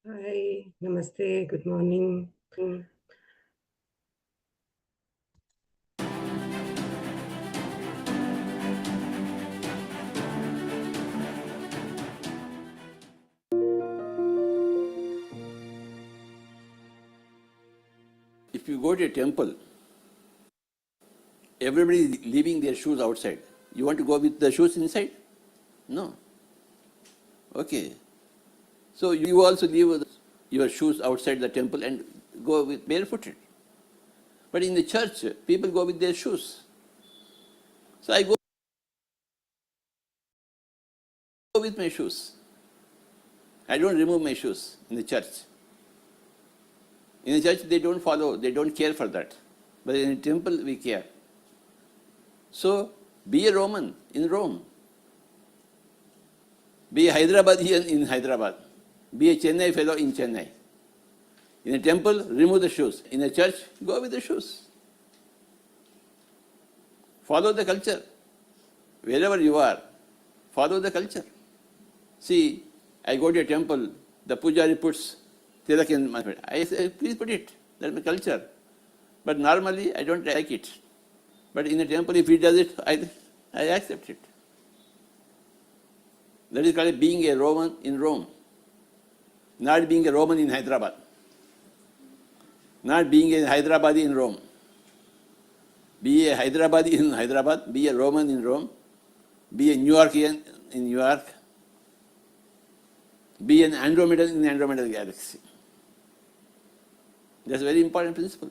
Hi, namaste, good morning. Mm. If you go to a temple, everybody is leaving their shoes outside. You want to go with the shoes inside? No. Okay. So you also leave your shoes outside the temple and go with barefooted. But in the church, people go with their shoes. So I go with my shoes. I don't remove my shoes in the church. In the church, they don't follow, they don't care for that. But in the temple, we care. So be a Roman in Rome. Be a Hyderabadian in Hyderabad. Be a Chennai fellow in Chennai. In a temple, remove the shoes. In a church, go with the shoes. Follow the culture. Wherever you are, follow the culture. See, I go to a temple, the pujari puts tilak in my head. I say, please put it. That's my culture. But normally, I don't like it. But in a temple, if he does it, I accept it. That is called being a Roman in Rome. Not being a Roman in Hyderabad. Not being a Hyderabadi in Rome. Be a Hyderabadi in Hyderabad, be a Roman in Rome, be a New Yorkian in New York, be an Andromedan in the Andromeda galaxy. That's a very important principle.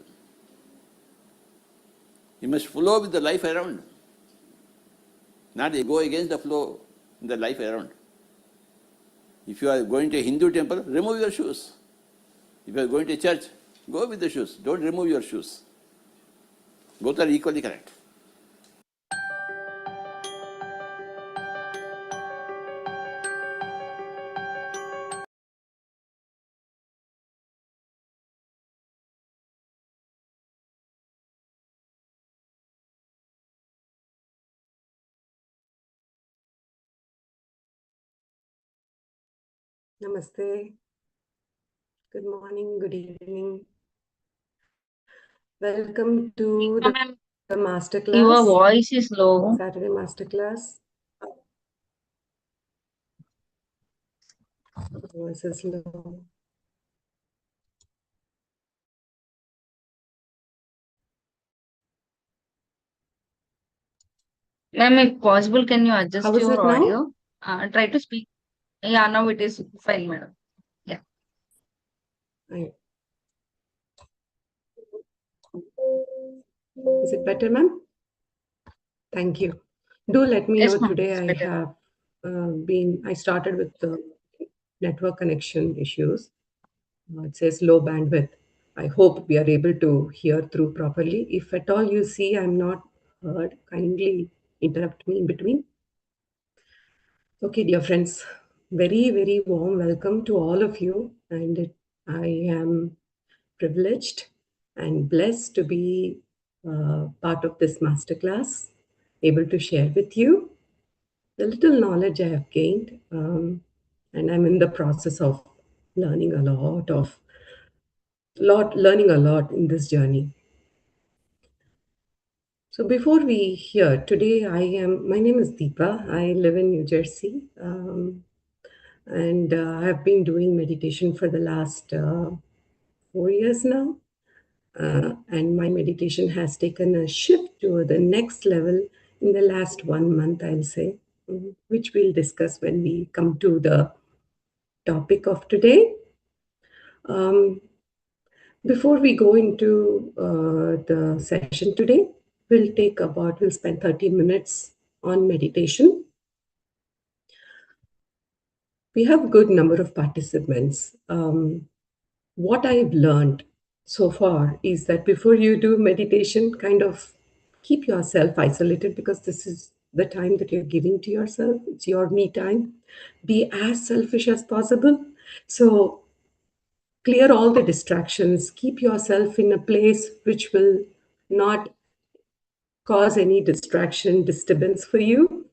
You must flow with the life around, not go against the flow in the life around. If you are going to a Hindu temple, remove your shoes. If you are going to a church, go with the shoes. Don't remove your shoes. Both are equally correct. Namaste. Good morning, good evening. Welcome to the masterclass. Your voice is low. Saturday masterclass. Voice is low. Ma'am, if possible, can you adjust How is your it now? audio? Try to speak. Yeah, now it is fine, madam. Yeah. Is it better, ma'am? Thank you. Do let me Yes, know ma'am. today. It's I better. have I started with the network connection issues. It says low bandwidth. I hope we are able to hear through properly. If at all you see I'm not heard, kindly interrupt me in between. Okay, dear friends, very, very warm welcome to all of you. And I am privileged and blessed to be part of this masterclass, able to share with you the little knowledge I have gained. And I'm in the process of learning a lot in this journey. So before we hear today, my name is Deepa. I live in New Jersey. And I've been doing meditation for the last 4 years now. And my meditation has taken a shift to the next level in the last 1 month, I'll say, which we'll discuss when we come to the topic of today. Before we go into the session today, we'll spend 30 minutes on meditation. We have a good number of participants. What I've learned so far is that before you do meditation, kind of keep yourself isolated, because this is the time that you're giving to yourself. It's your me time. Be as selfish as possible. So clear all the distractions. Keep yourself in a place which will not cause any disturbance for you.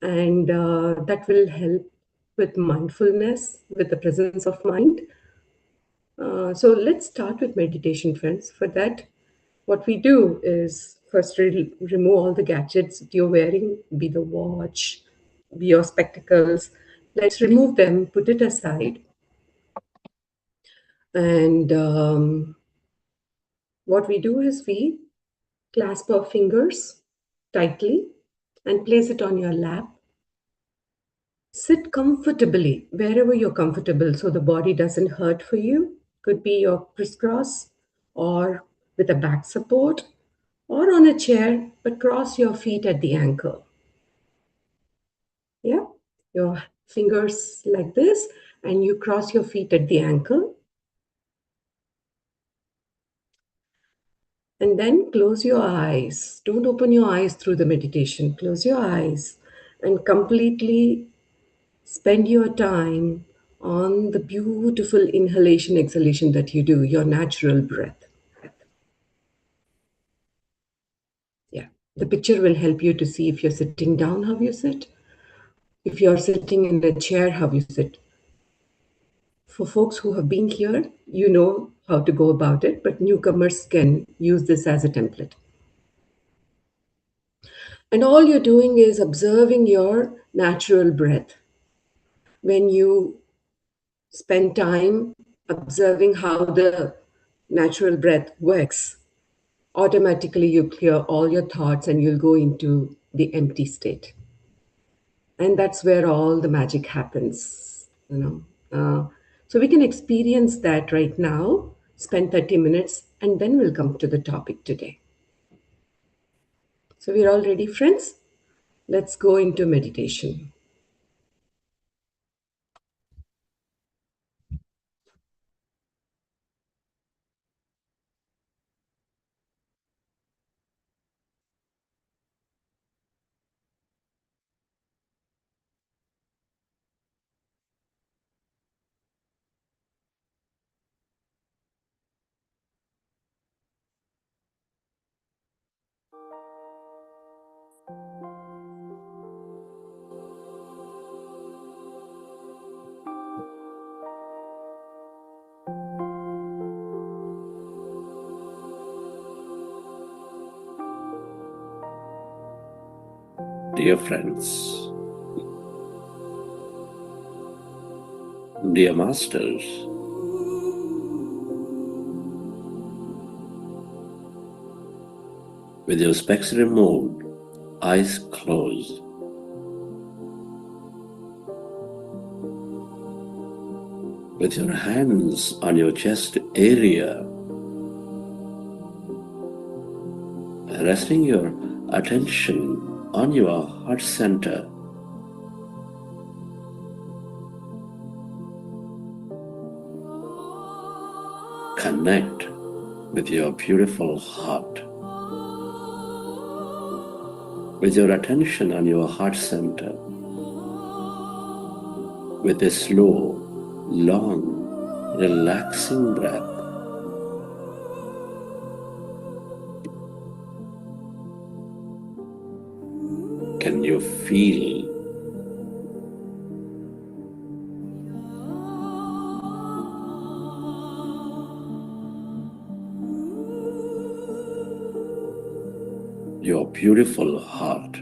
And that will help with mindfulness, with the presence of mind. So let's start with meditation, friends. For that, what we do is first remove all the gadgets that you're wearing, be the watch, be your spectacles. Let's remove them, put it aside, and what we do is we clasp our fingers tightly and place it on your lap. Sit comfortably wherever you're comfortable so the body doesn't hurt for you. Could be your crisscross or with a back support or on a chair, but cross your feet at the ankle. Yeah, your fingers like this, and you cross your feet at the ankle. And then close your eyes. Don't open your eyes through the meditation. Close your eyes and completely spend your time on the beautiful inhalation exhalation that you do, your natural breath. Yeah. The picture will help you to see if you're sitting down, how you sit. If you're sitting in a chair, how you sit. For folks who have been here, you know how to go about it, but newcomers can use this as a template. And all you're doing is observing your natural breath. When you spend time observing how the natural breath works, automatically you clear all your thoughts and you'll go into the empty state. And that's where all the magic happens. So we can experience that right now, spend 30 minutes, and then we'll come to the topic today. So we're all ready, friends? Let's go into meditation. Dear friends, dear masters, with your specs removed, eyes closed, with your hands on your chest area, resting your attention on your heart center, connect with your beautiful heart. With your attention on your heart center, with a slow, long, relaxing breath, can you feel your beautiful heart?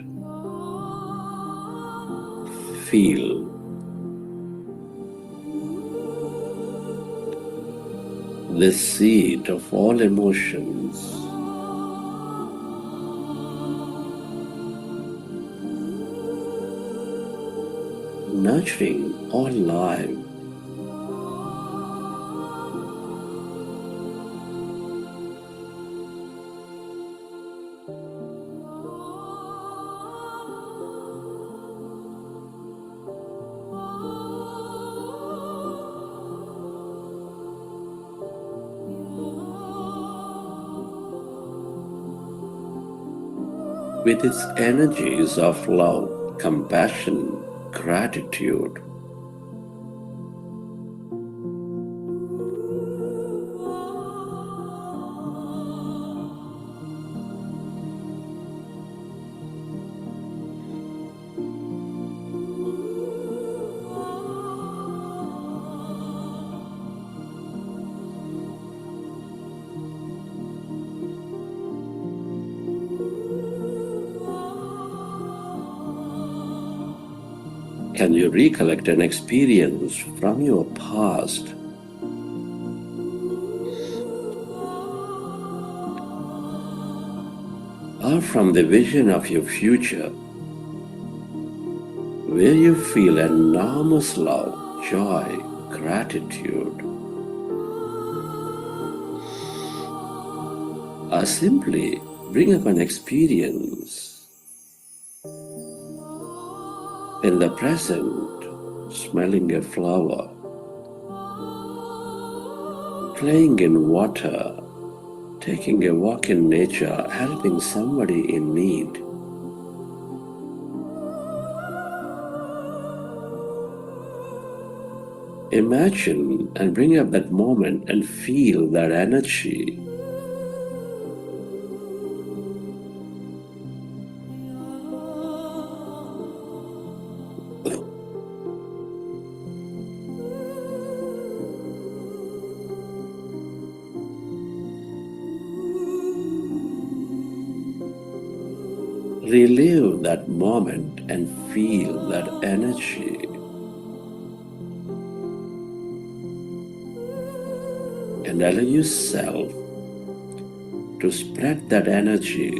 Feel the seed of all emotions, nurturing all life. With its energies of love, compassion, gratitude. Can you recollect an experience from your past or from the vision of your future where you feel enormous love, joy, gratitude, or simply bring up an experience in the present, smelling a flower, playing in water, taking a walk in nature, helping somebody in need. Imagine and bring up that moment and feel that energy. Relive that moment and feel that energy. And allow yourself to spread that energy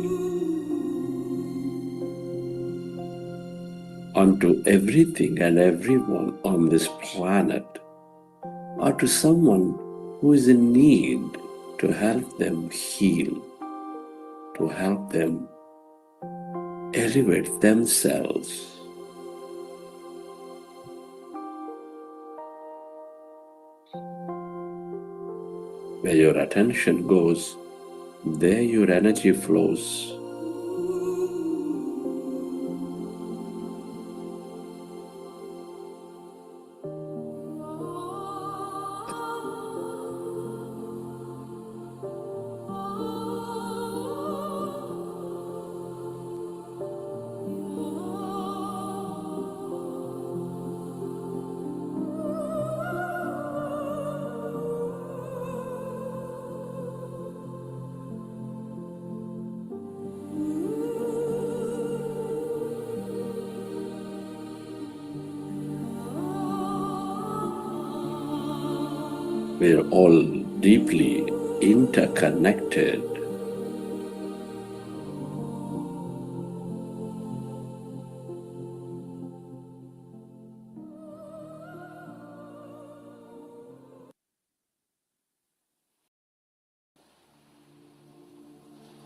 onto everything and everyone on this planet, or to someone who is in need, to help them heal, to help them elevate themselves. Where your attention goes, there your energy flows. We're all deeply interconnected.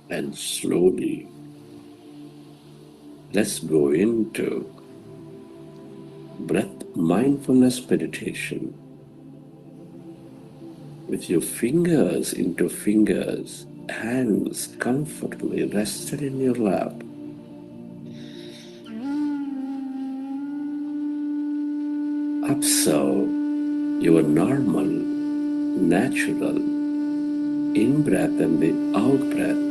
And slowly, let's go into breath mindfulness meditation with your fingers into fingers, hands comfortably rested in your lap. Observe your normal, natural in-breath and the out-breath.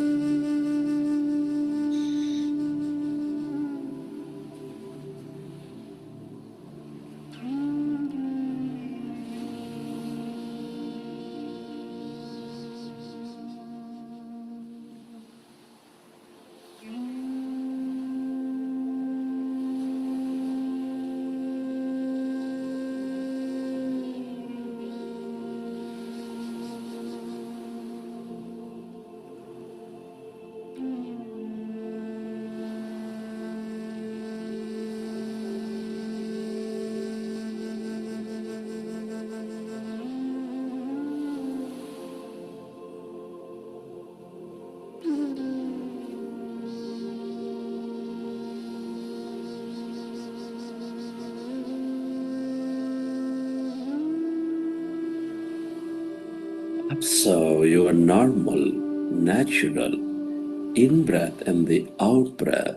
Observe your normal, natural in-breath and the out-breath.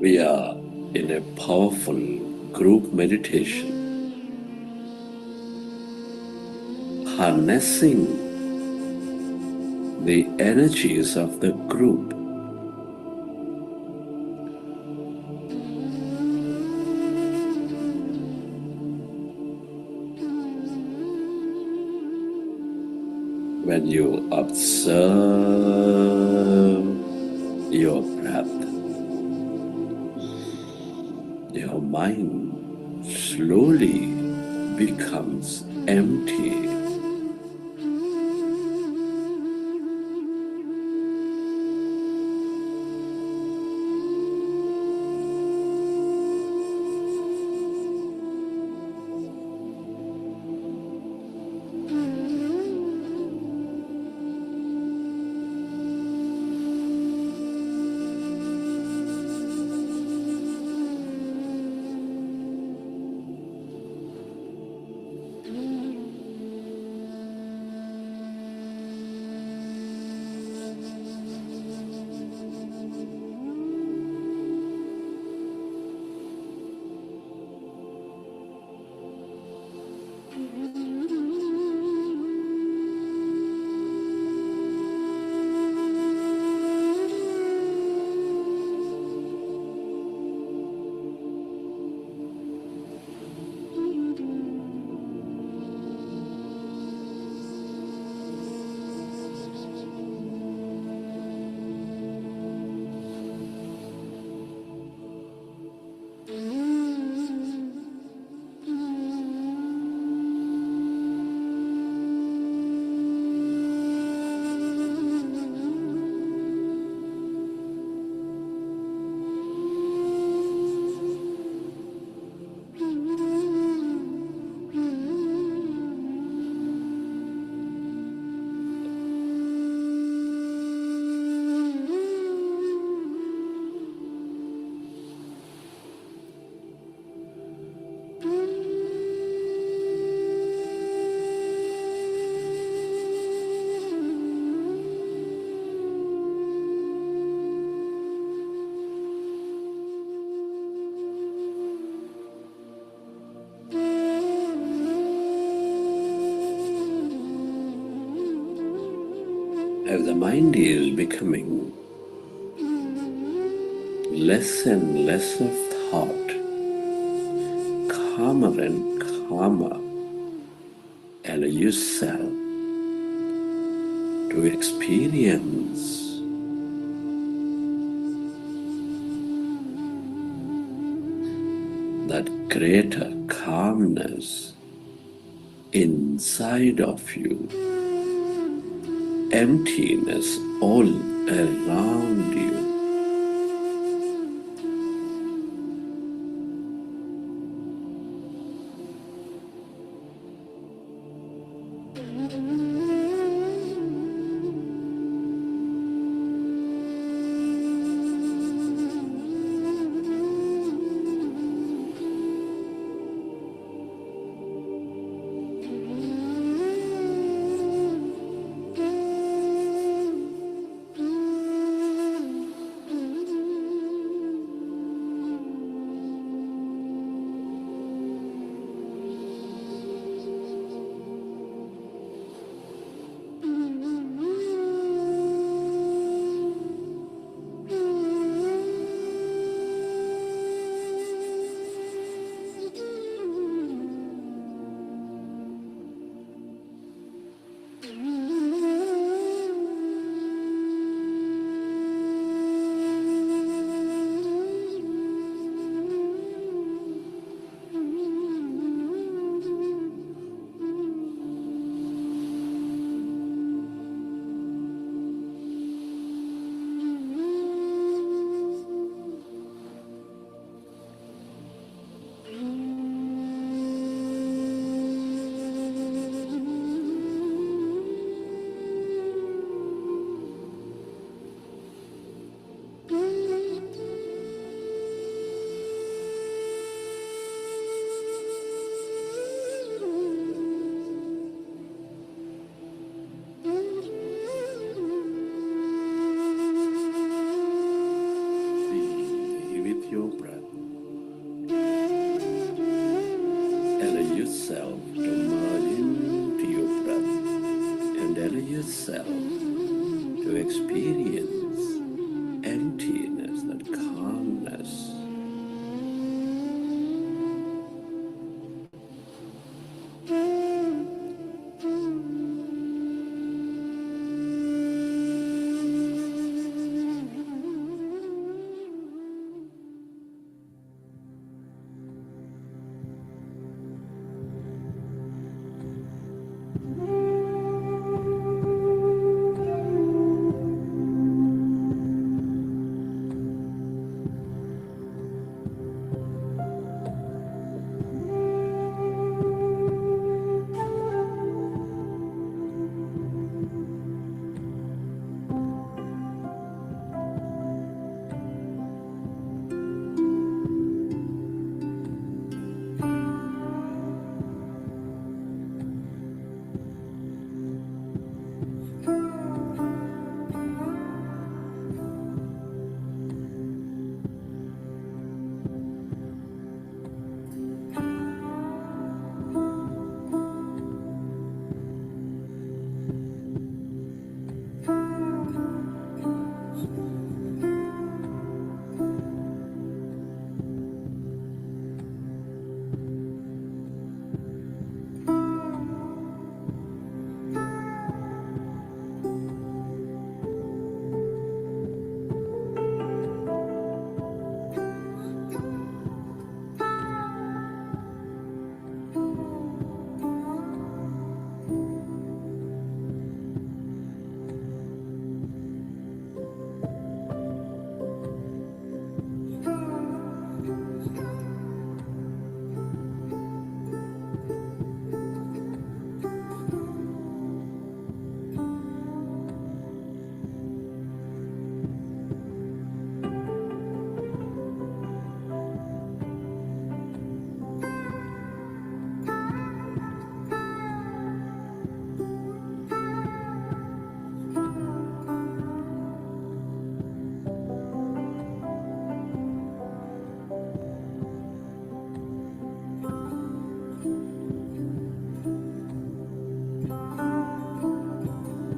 We are in a powerful group meditation, harnessing the energies of the group. When you observe your breath, your mind slowly becomes empty. As the mind is becoming less and less of thought, calmer and calmer, allow yourself to experience that greater calmness inside of you, emptiness all around you. yourself to experience emptiness, that calmness.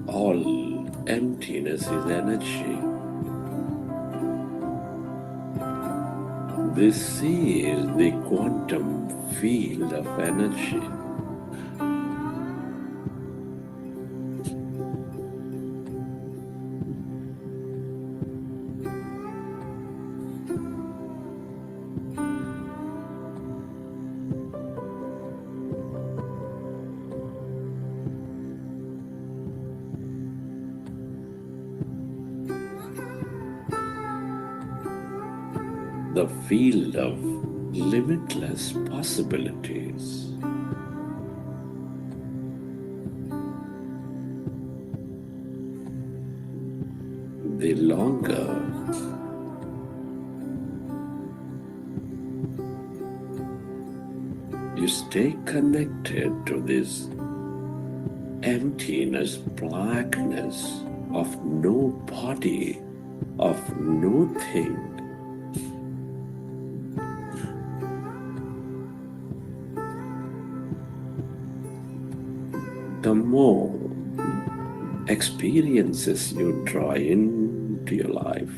All emptiness is energy. This is the quantum field of energy. The field of limitless possibilities. The longer you stay connected to this emptiness, blackness of no body, of no thing, the more experiences you draw into your life.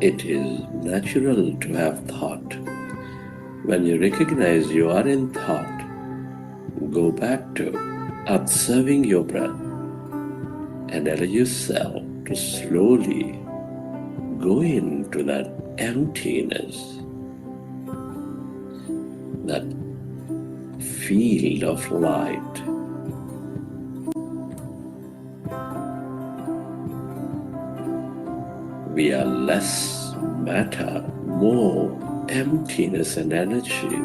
It is natural to have thought. When you recognize you are in thought, go back to observing your breath and allow yourself to slowly go into that emptiness, that field of light. We are less matter, more emptiness and energy.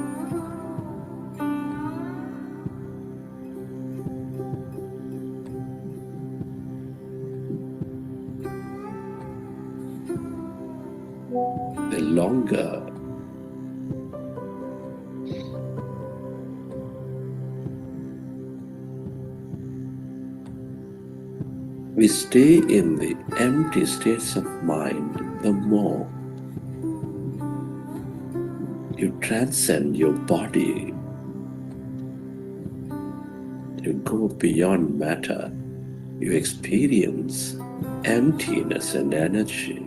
The longer we stay in the empty states of mind, the more you transcend your body, you go beyond matter, you experience emptiness and energy.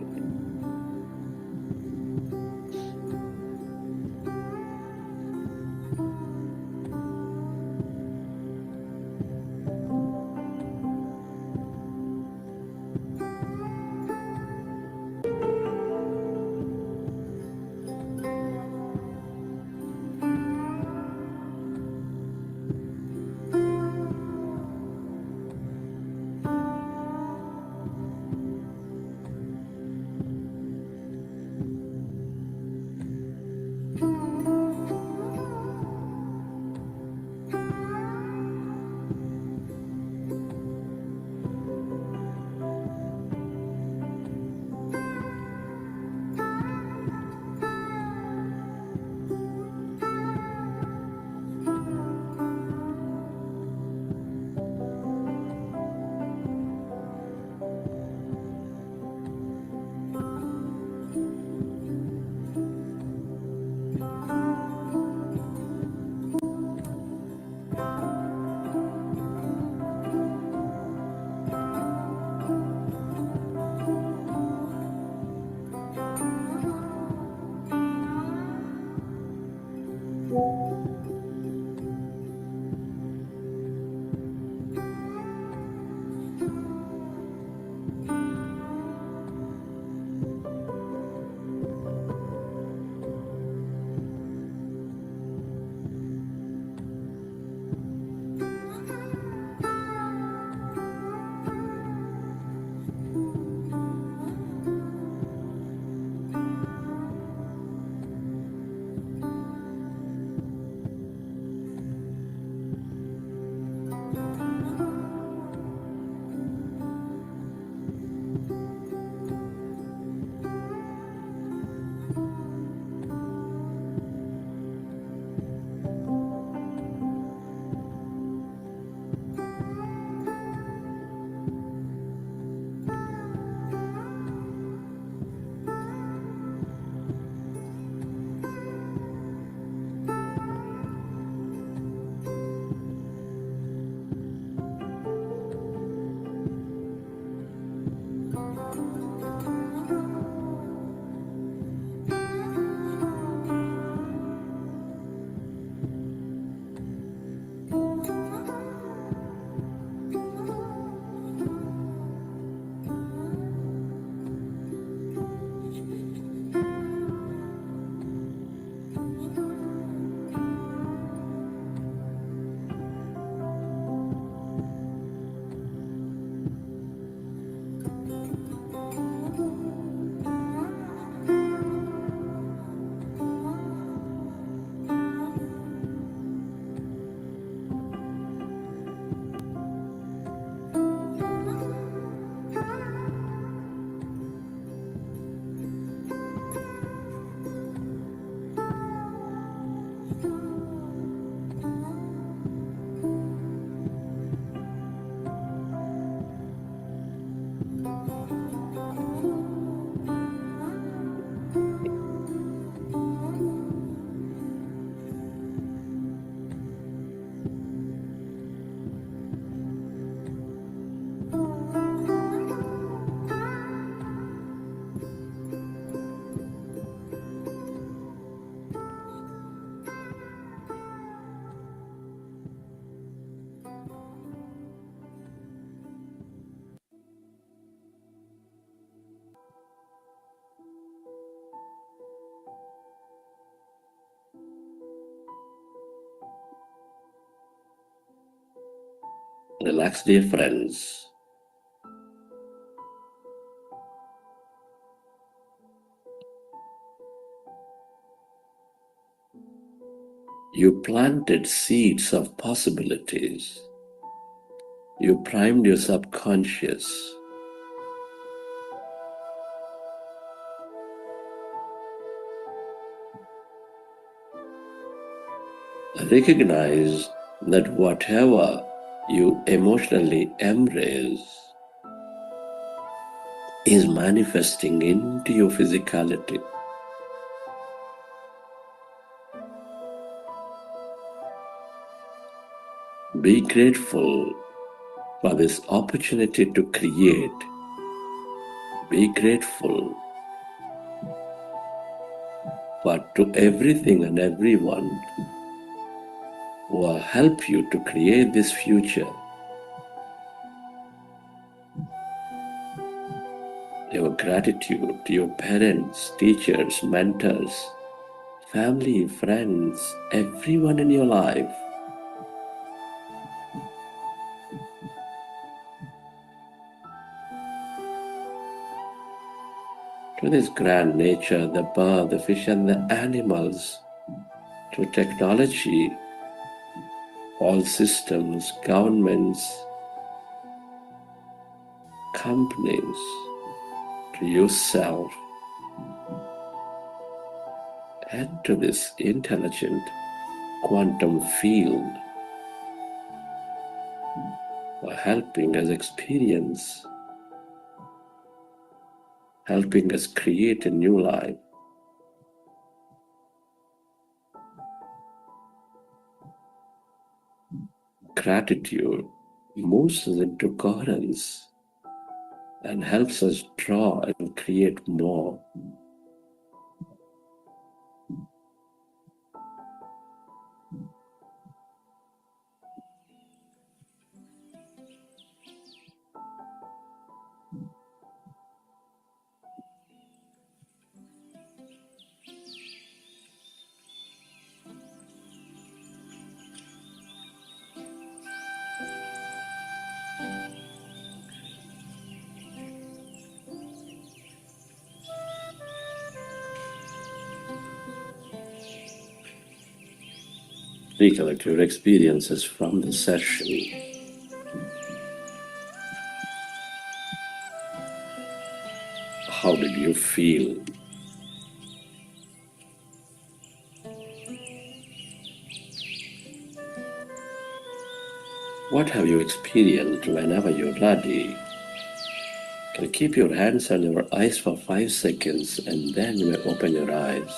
Relax, dear friends. You planted seeds of possibilities. You primed your subconscious. Recognize that whatever you emotionally embrace is manifesting into your physicality. Be grateful for this opportunity to create. Be grateful for to everything and everyone who will help you to create this future. Your gratitude to your parents, teachers, mentors, family, friends, everyone in your life. To this grand nature, the bird, the fish, and the animals, to technology, all systems, governments, companies, to yourself, and to this intelligent quantum field for helping us experience, helping us create a new life. Gratitude moves us into coherence and helps us draw and create more. Recollect your experiences from the session. How did you feel? What have you experienced? Whenever you're ready, can you keep your hands on your eyes for 5 seconds and then you may open your eyes.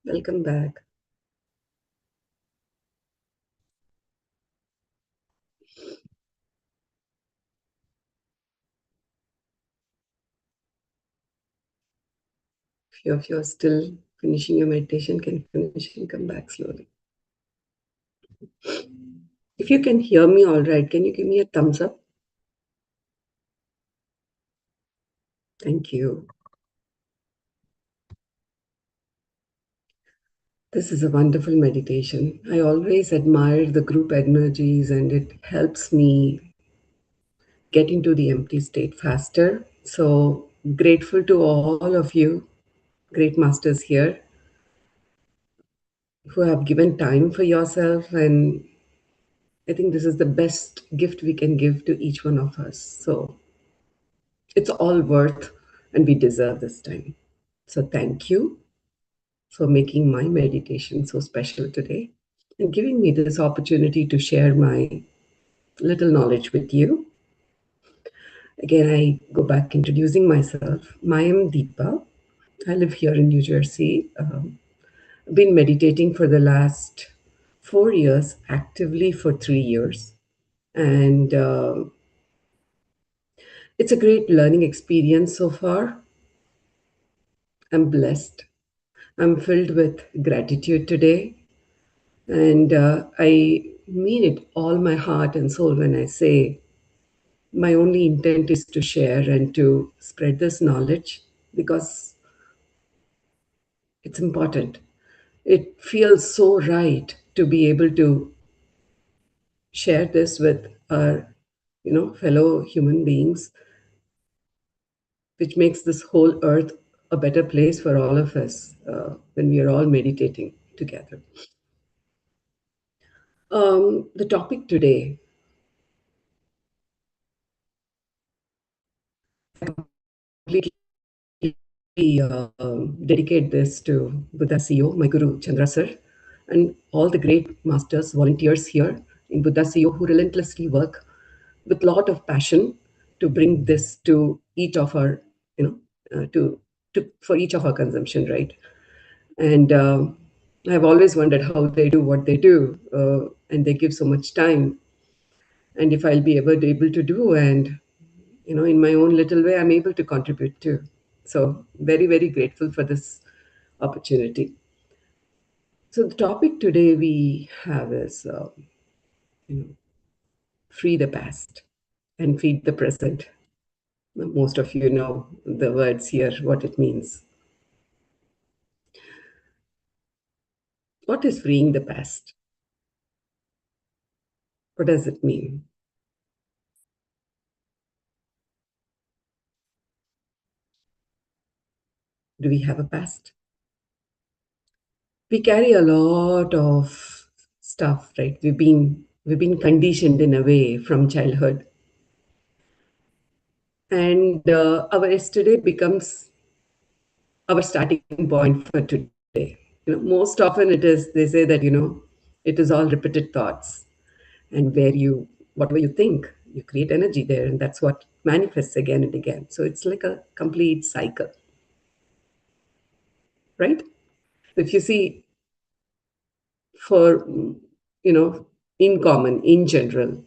Welcome back. Few of you are still finishing your meditation, can finish and come back slowly. If you can hear me all right, can you give me a thumbs up? Thank you. This is a wonderful meditation. I always admire the group energies and it helps me get into the empty state faster. So grateful to all of you, great masters here, who have given time for yourself. And I think this is the best gift we can give to each one of us. So it's all worth and we deserve this time. So thank you for making my meditation so special today and giving me this opportunity to share my little knowledge with you. Again, I go back introducing myself. I am Deepa. I live here in New Jersey. I've been meditating for the last 4 years, actively for 3 years. And it's a great learning experience so far. I'm blessed. I'm filled with gratitude today. And I mean it all my heart and soul when I say my only intent is to share and to spread this knowledge because it's important. It feels so right to be able to share this with our fellow human beings, which makes this whole earth a better place for all of us when we are all meditating together. The topic today, completely dedicate this to Buddha CEO, my Guru Chandra sir, and all the great masters, volunteers here in Buddha CEO who relentlessly work with a lot of passion to bring this to each of our, to for each of our consumption, right? And I've always wondered how they do what they do, and they give so much time. And if I'll be ever able to do, and in my own little way, I'm able to contribute too. So very, very grateful for this opportunity. So the topic today we have is you know, free the past and feed the present. Most of you know the words here, what it means. What is freeing the past? What does it mean? Do we have a past? We carry a lot of stuff, right? We've been conditioned in a way from childhood, and our yesterday becomes our starting point for today. Most often it is, they say that it is all repeated thoughts, and whatever you think, you create energy there, and that's what manifests again and again. So it's like a complete cycle, right? If you see, for in common, in general,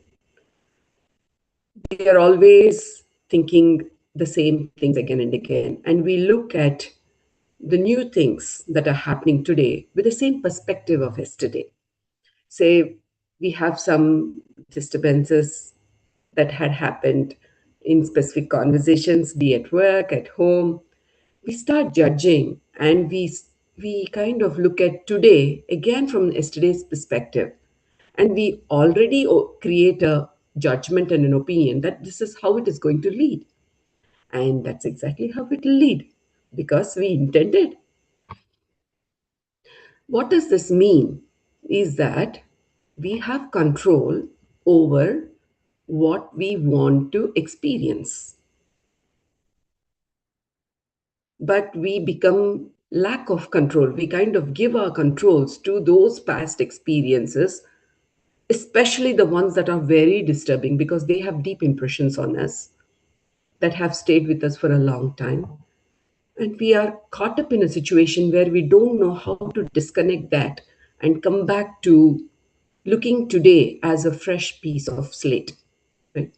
we are always thinking the same things again and again, and we look at the new things that are happening today with the same perspective of yesterday. Say we have some disturbances that had happened in specific conversations, be at work, at home, we start judging, and we kind of look at today again from yesterday's perspective, and we already create a judgment and an opinion that this is how it is going to lead, and that's exactly how it will lead because we intended. What does this mean? Is that we have control over what we want to experience, but we become lack of control. We kind of give our controls to those past experiences, especially the ones that are very disturbing because they have deep impressions on us that have stayed with us for a long time. And we are caught up in a situation where we don't know how to disconnect that and come back to looking today as a fresh piece of slate. Right?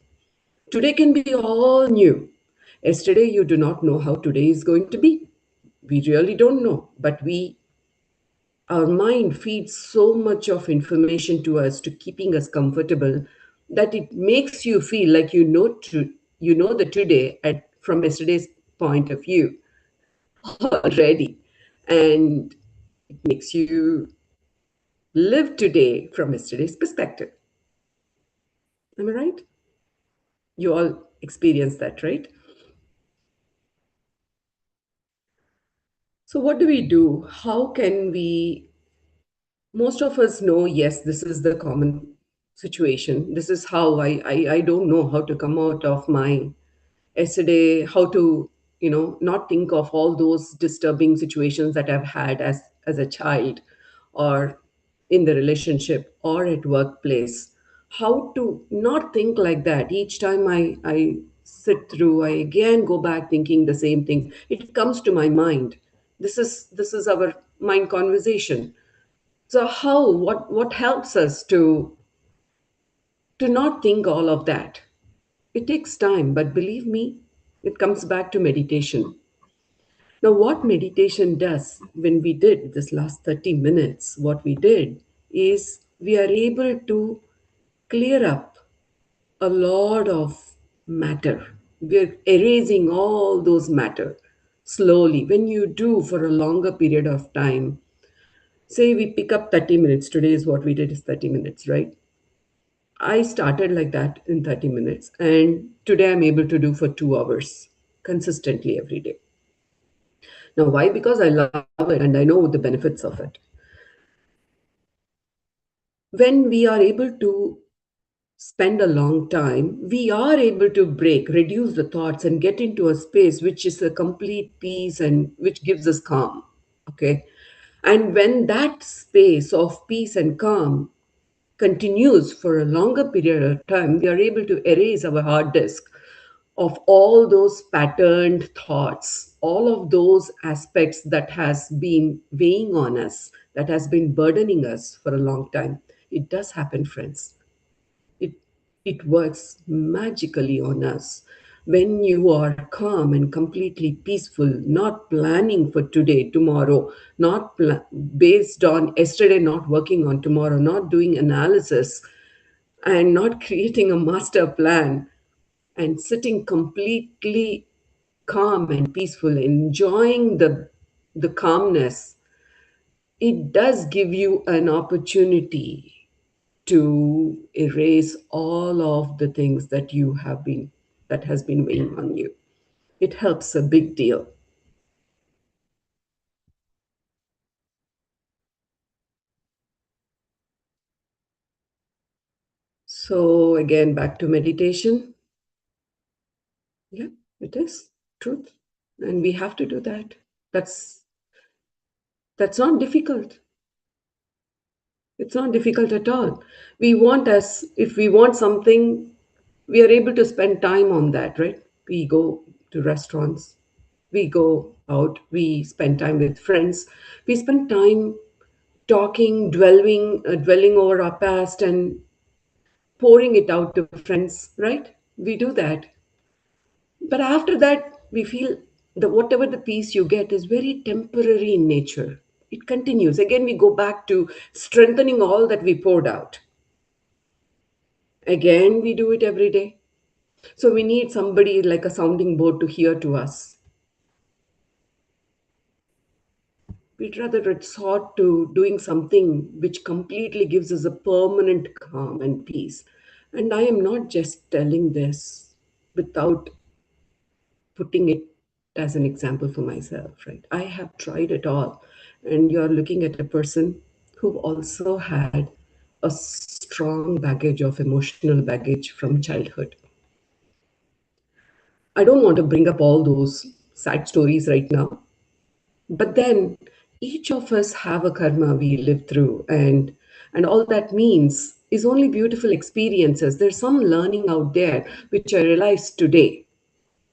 Today can be all new. Yesterday, you do not know how today is going to be. We really don't know, but our mind feeds so much of information to us to keeping us comfortable that it makes you feel like you know the today at from yesterday's point of view already, and it makes you live today from yesterday's perspective. Am I right? You all experience that, right? So what do we do? How can we? Most of us know, yes, this is the common situation. This is how I don't know how to come out of my yesterday, how to not think of all those disturbing situations that I've had as a child, or in the relationship, or at workplace. How to not think like that each time I sit through, I again go back thinking the same things. It comes to my mind. This is our mind conversation. So how, what helps us to not think all of that. It takes time, but believe me, it comes back to meditation. Now, what meditation does when we did this last 30 minutes, what we did is we are able to clear up a lot of matter. We're erasing all those matter slowly. When you do for a longer period of time, say we pick up 30 minutes, today is what we did is 30 minutes, right? I started like that in 30 minutes, and today I'm able to do for 2 hours consistently every day. Now, why? Because I love it and I know the benefits of it. When we are able to spend a long time, we are able to break, reduce the thoughts, and get into a space which is a complete peace and which gives us calm. Okay. And when that space of peace and calm continues for a longer period of time, we are able to erase our hard disk of all those patterned thoughts, all of those aspects that has been weighing on us, that has been burdening us for a long time. It does happen, friends. It it works magically on us when you are calm and completely peaceful, not planning for today, tomorrow, not based on yesterday, not working on tomorrow, not doing analysis, and not creating a master plan, and sitting completely calm and peaceful, enjoying the calmness. It does give you an opportunity to erase all of the things that has been weighing on you. It helps a big deal. So again, back to meditation. Yeah, it is truth, and we have to do that. That's that's not difficult. It's not difficult at all. We want us, if we want something, we are able to spend time on that, right? We go to restaurants, we go out, we spend time with friends, we spend time talking, dwelling over our past and pouring it out to friends, right? We do that. But after that, we feel that whatever the peace you get is very temporary in nature. It continues. Again, we go back to strengthening all that we poured out. Again, we do it every day. So we need somebody like a sounding board to hear to us. We'd rather resort to doing something which completely gives us a permanent calm and peace. And I am not just telling this without putting it as an example for myself, right? I have tried it all. And you're looking at a person who also had a strong baggage of emotional baggage from childhood. I don't want to bring up all those sad stories right now, but then each of us have a karma we live through, and all that means is only beautiful experiences. There's some learning out there which I realized today,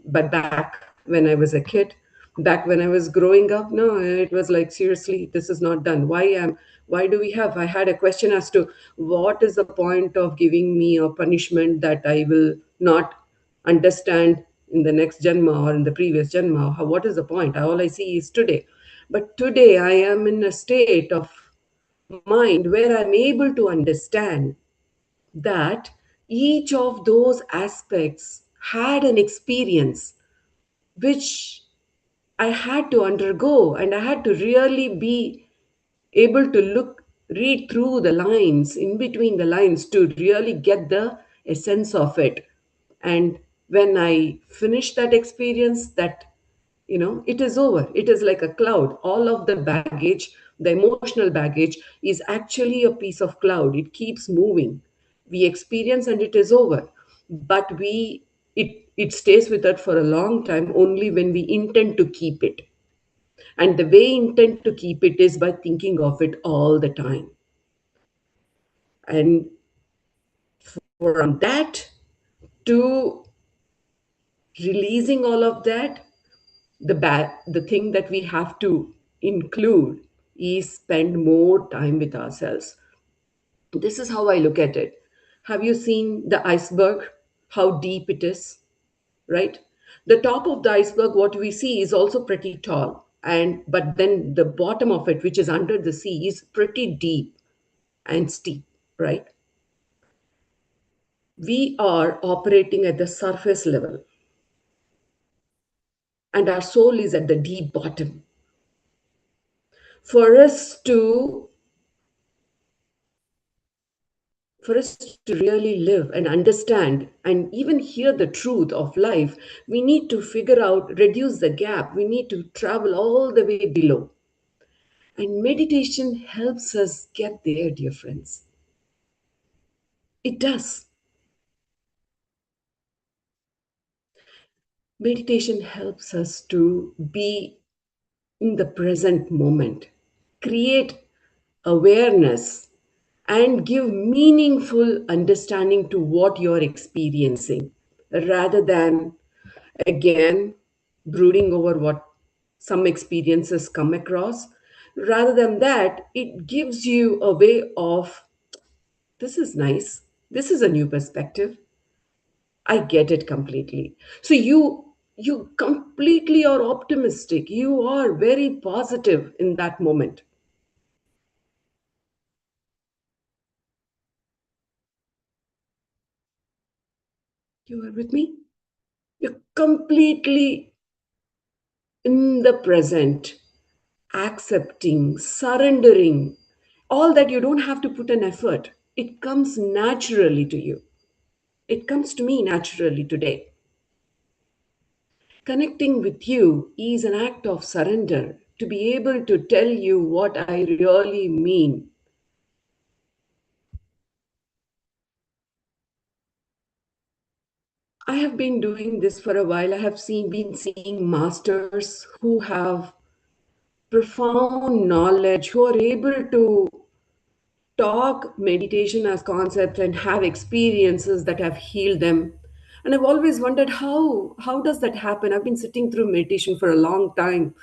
but back when I was a kid, back when I was growing up, no, it was like, seriously, this is not done. Why do we have? I had a question as to what is the point of giving me a punishment that I will not understand in the next janma or in the previous janma. What is the point? All I see is today. But today I am in a state of mind where I'm able to understand that each of those aspects had an experience which I had to undergo, and I had to really be able to read through the lines, in between the lines, to really get the essence of it. And when I finish that experience, that, it is over. It is like a cloud. All of the baggage, the emotional baggage, is actually a piece of cloud. It keeps moving. We experience and it is over. But it stays with us for a long time only when we intend to keep it. And the way intend to keep it is by thinking of it all the time. And from that to releasing all of that, the thing that we have to include is spend more time with ourselves. This is how I look at it. Have you seen the iceberg? How deep it is, right? The top of the iceberg, what we see is also pretty tall. And but then the bottom of it, which is under the sea, is pretty deep and steep, right? We are operating at the surface level and our soul is at the deep bottom. For us to for us to really live and understand and even hear the truth of life, we need to figure out, reduce the gap. We need to travel all the way below. And meditation helps us get there, dear friends. It does. Meditation helps us to be in the present moment, create awareness, and give meaningful understanding to what you're experiencing rather than, again, brooding over what some experiences come across. Rather than that, it gives you a way of, this is nice, this is a new perspective, I get it completely. So you completely are optimistic. You are very positive in that moment. You are with me? You're completely in the present, accepting, surrendering, all that. You don't have to put an effort. It comes naturally to you. It comes to me naturally today. Connecting with you is an act of surrender to be able to tell you what I really mean. I have been doing this for a while. I have been seeing masters who have profound knowledge, who are able to talk meditation as concept and have experiences that have healed them. And I've always wondered how does that happen? I've been sitting through meditation for a long time.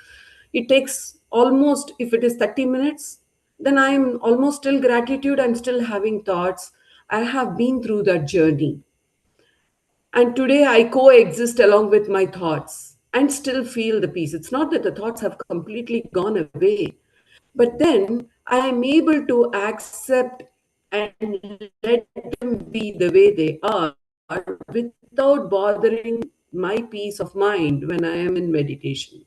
It takes almost, if it is 30 minutes, then I'm almost still gratitude. I'm still having thoughts. I have been through that journey. And today I coexist along with my thoughts and still feel the peace. It's not that the thoughts have completely gone away, but then I am able to accept and let them be the way they are without bothering my peace of mind when I am in meditation.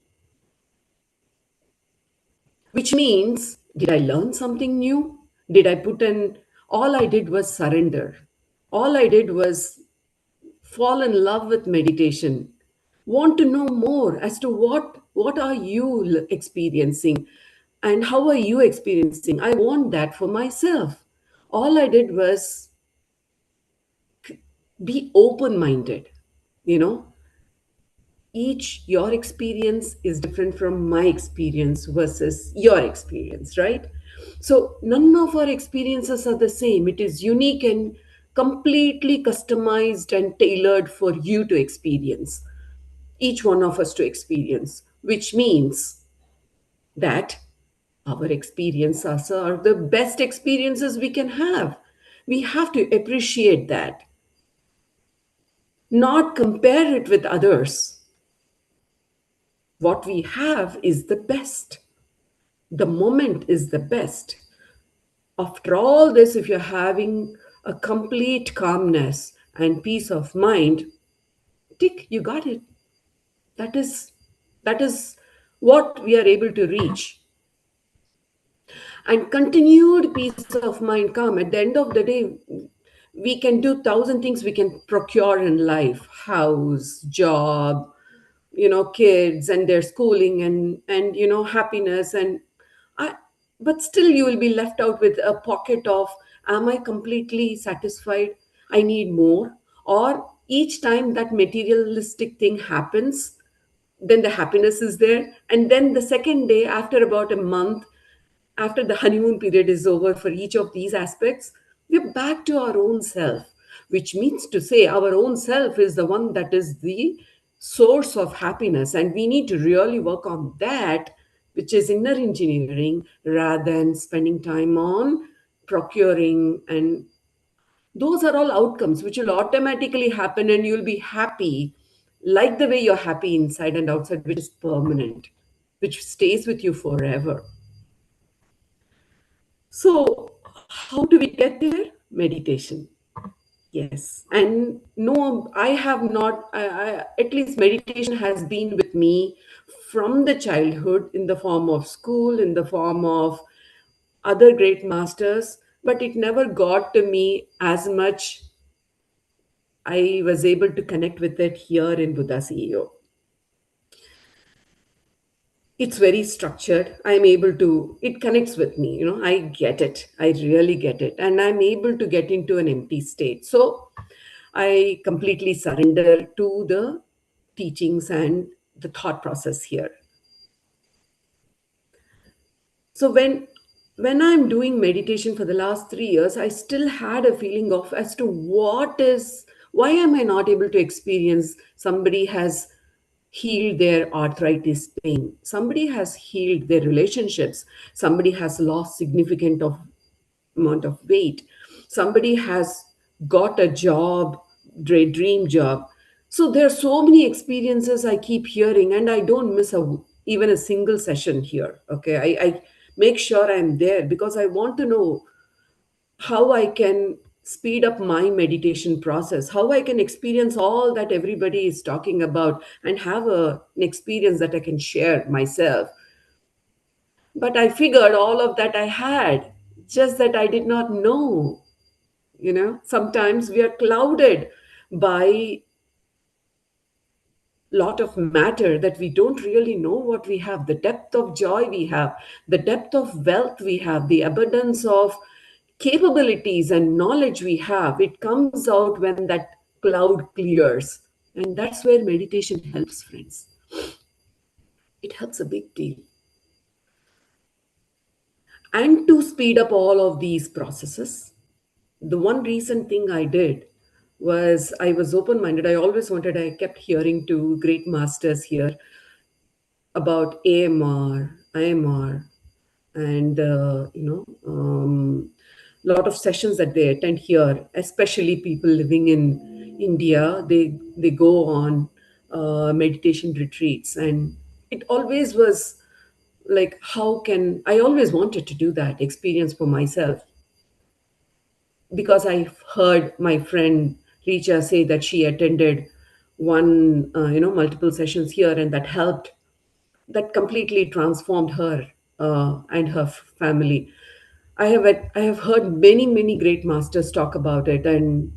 Which means, did I learn something new? Did I put in, all I did was surrender. All I did was fall in love with meditation, want to know more as to what are you experiencing and how are you experiencing. I want that for myself. All I did was be open minded. You know, each your experience is different from my experience versus your experience, right? So none of our experiences are the same. It is unique and completely customized and tailored for you to experience, each one of us to experience, which means that our experiences are the best experiences we can have. We have to appreciate that, not compare it with others. What we have is the best. The moment is the best. After all this, if you're having a complete calmness and peace of mind, tick, you got it. That is what we are able to reach. And continued peace of mind, calm. At the end of the day, we can do thousand things we can procure in life: house, job, kids and their schooling, and happiness. And I but still you will be left out with a pocket of, am I completely satisfied? I need more. Or each time that materialistic thing happens, then the happiness is there, and then the second day, after about a month, after the honeymoon period is over for each of these aspects, we're back to our own self, which means to say our own self is the one that is the source of happiness. And we need to really work on that, which is inner engineering, rather than spending time on procuring and Those are all outcomes which will automatically happen, and you'll be happy like the way you're happy inside and outside, which is permanent, which stays with you forever. So, how do we get there? Meditation. Yes. And no, I have not, at least meditation has been with me from the childhood in the form of school, in the form of other great masters, but it never got to me as much. I was able to connect with it here in Buddha CEO. It's very structured. I'm able to, it connects with me, I get it. I really get it. And I'm able to get into an empty state. So I completely surrender to the teachings and the thought process here. So when I'm doing meditation for the last 3 years, I still had a feeling of as to why am I not able to experience somebody has healed their arthritis pain, somebody has healed their relationships, somebody has lost significant amount of weight, somebody has got a job, dream job. So there are so many experiences I keep hearing, and I don't miss even a single session here. Okay, I make sure I'm there because I want to know how I can speed up my meditation process, how I can experience all that everybody is talking about and have an experience that I can share myself. But I figured all of that I had, just that I did not know. Sometimes we are clouded by lot of matter that we don't really know what we have, the depth of joy we have, the depth of wealth we have, the abundance of capabilities and knowledge we have. It comes out when that cloud clears. And that's where meditation helps, friends. It helps a big deal. And to speed up all of these processes, the one recent thing I did was I was open minded. I kept hearing to great masters here about AMR, IMR, and lot of sessions that they attend here, especially people living in India. They go on meditation retreats, and it always was like, how can I always wanted to do that experience for myself, because I heard my friend Richa say that she attended multiple sessions here, and that completely transformed her and her family. I have heard many great masters talk about it, and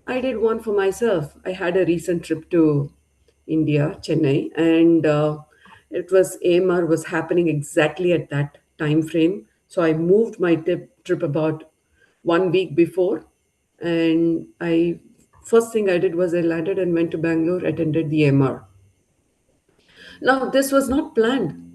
I did one for myself. I had a recent trip to India, Chennai, and it was AMR was happening exactly at that time frame. So I moved my trip about 1 week before, and I first thing I did was I landed and went to Bangalore, attended the AMR. Now this was not planned.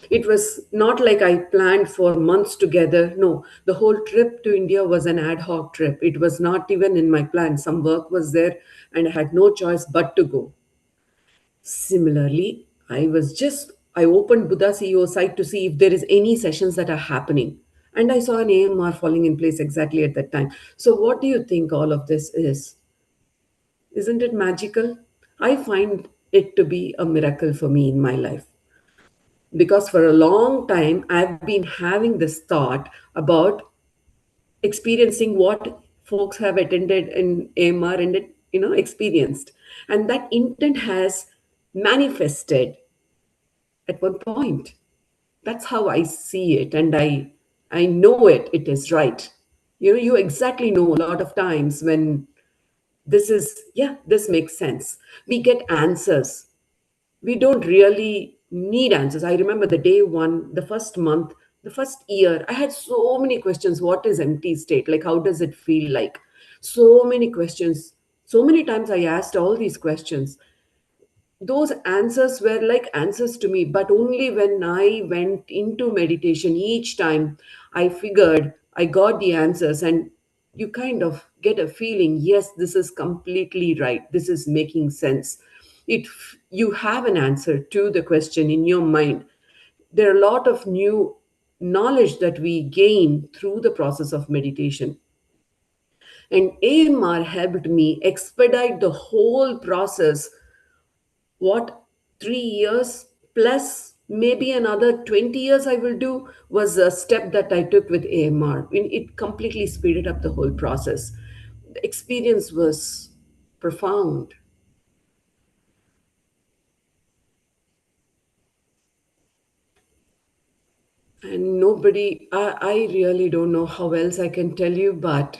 It was not like I planned for months together. No, the whole trip to India was an ad hoc trip. It was not even in my plan. Some work was there, and I had no choice but to go. Similarly, I opened Buddha CEO site to see if there is any sessions that are happening. And I saw an AMR falling in place exactly at that time. So what do you think all of this is? Isn't it magical? I find it to be a miracle for me in my life, because for a long time I've been having this thought about experiencing what folks have attended in AMR and experienced, and that intent has manifested at one point. That's how I see it, and I know it is right. You exactly know a lot of times when this makes sense. We get answers. We don't really need answers. I remember the day one, the first month, the first year, I had so many questions. What is empty state? Like, how does it feel like? So many questions. So many times I asked all these questions. Those answers were like answers to me, but only when I went into meditation each time I figured I got the answers, and you kind of get a feeling, yes, this is completely right, this is making sense. It You have an answer to the question in your mind. There are a lot of new knowledge that we gain through the process of meditation. And AMR helped me expedite the whole process. What, 3 years plus maybe another 20 years I will do was a step that I took with AMR. It completely speeded up the whole process. The experience was profound. And I really don't know how else I can tell you, but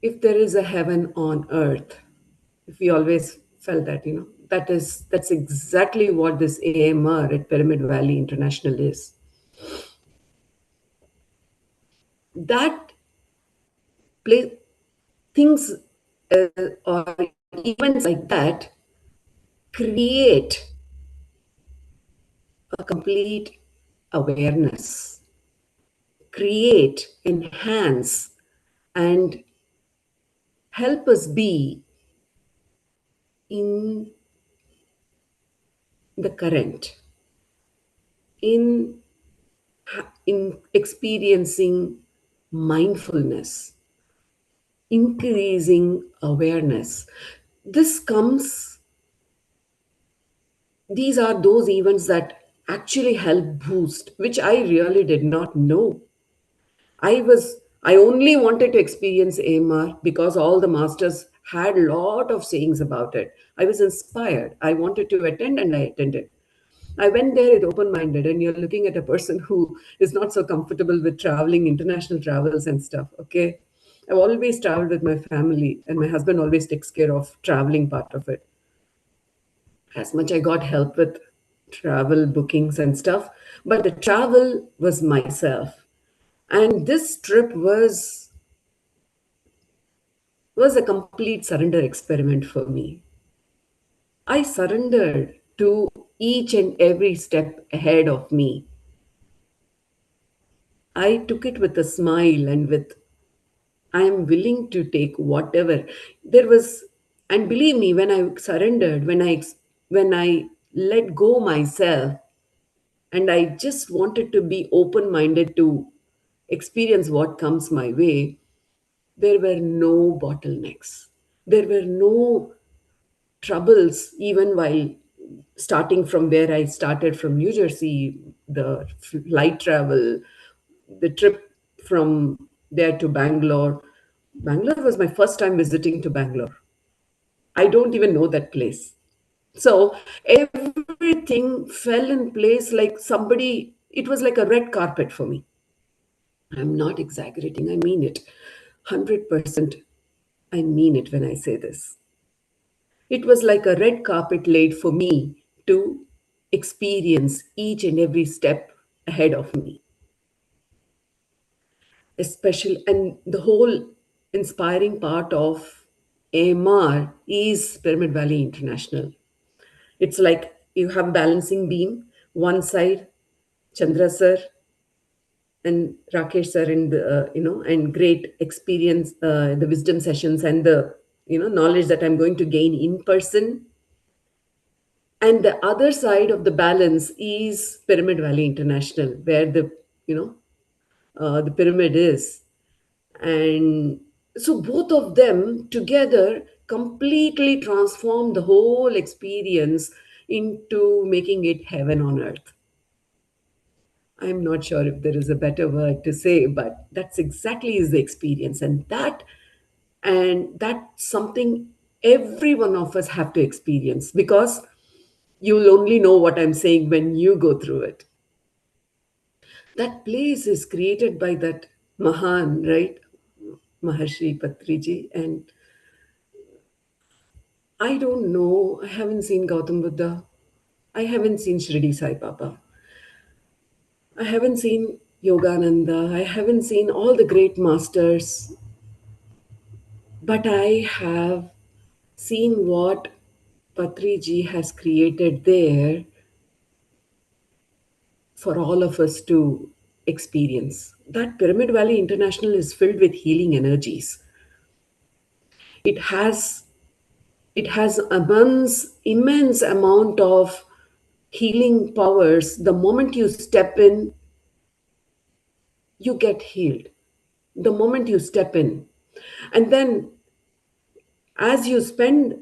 if there is a heaven on earth, if we always felt that, that's exactly what this AMR at Pyramid Valley International is. That place, things or events like that create a complete awareness, create, enhance, and help us be in the current, in in experiencing mindfulness, increasing awareness. This comes, these are those events that actually help boost, which I really did not know. I only wanted to experience AMR because all the masters had a lot of sayings about it. I was inspired. I wanted to attend and I attended. I went there with open minded, and you're looking at a person who is not so comfortable with traveling, international travels and stuff. Okay. I've always traveled with my family, and my husband always takes care of traveling part of it. As much I got help with travel bookings and stuff, but the travel was myself. And this trip was a complete surrender experiment for me. I surrendered to each and every step ahead of me. I took it with a smile and with, I am willing to take whatever. There was, and believe me, when I surrendered, when I let go myself, and I just wanted to be open minded to experience what comes my way, there were no bottlenecks. There were no troubles, even while starting from where I started from New Jersey, the flight travel, the trip from there to Bangalore. Bangalore was my first time visiting to Bangalore. I don't even know that place. So everything fell in place like somebody, it was like a red carpet for me. I'm not exaggerating, I mean it. 100% I mean it when I say this. It was like a red carpet laid for me to experience each and every step ahead of me. Especially, and the whole inspiring part of AMR is Pyramid Valley International. It's like you have balancing beam, one side, Chandra sir and Rakesh sir, and and great experience, the wisdom sessions and the knowledge that I'm going to gain in person. And the other side of the balance is Pyramid Valley International, where the pyramid is. And so both of them together completely transform the whole experience into making it heaven on earth. I'm not sure if there is a better word to say, but that's exactly is the experience. And that's something every one of us have to experience, because you'll only know what I'm saying when you go through it. That place is created by that Mahan, right? Maharshi Patriji. And I don't know, I haven't seen Gautam Buddha. I haven't seen Shirdi Sai Baba. I haven't seen Yogananda. I haven't seen all the great masters. But I have seen what Patriji has created there for all of us to experience. That Pyramid Valley International is filled with healing energies. It has it has immense amount of healing powers. The moment you step in, you get healed. the moment you step in. And then as you spend,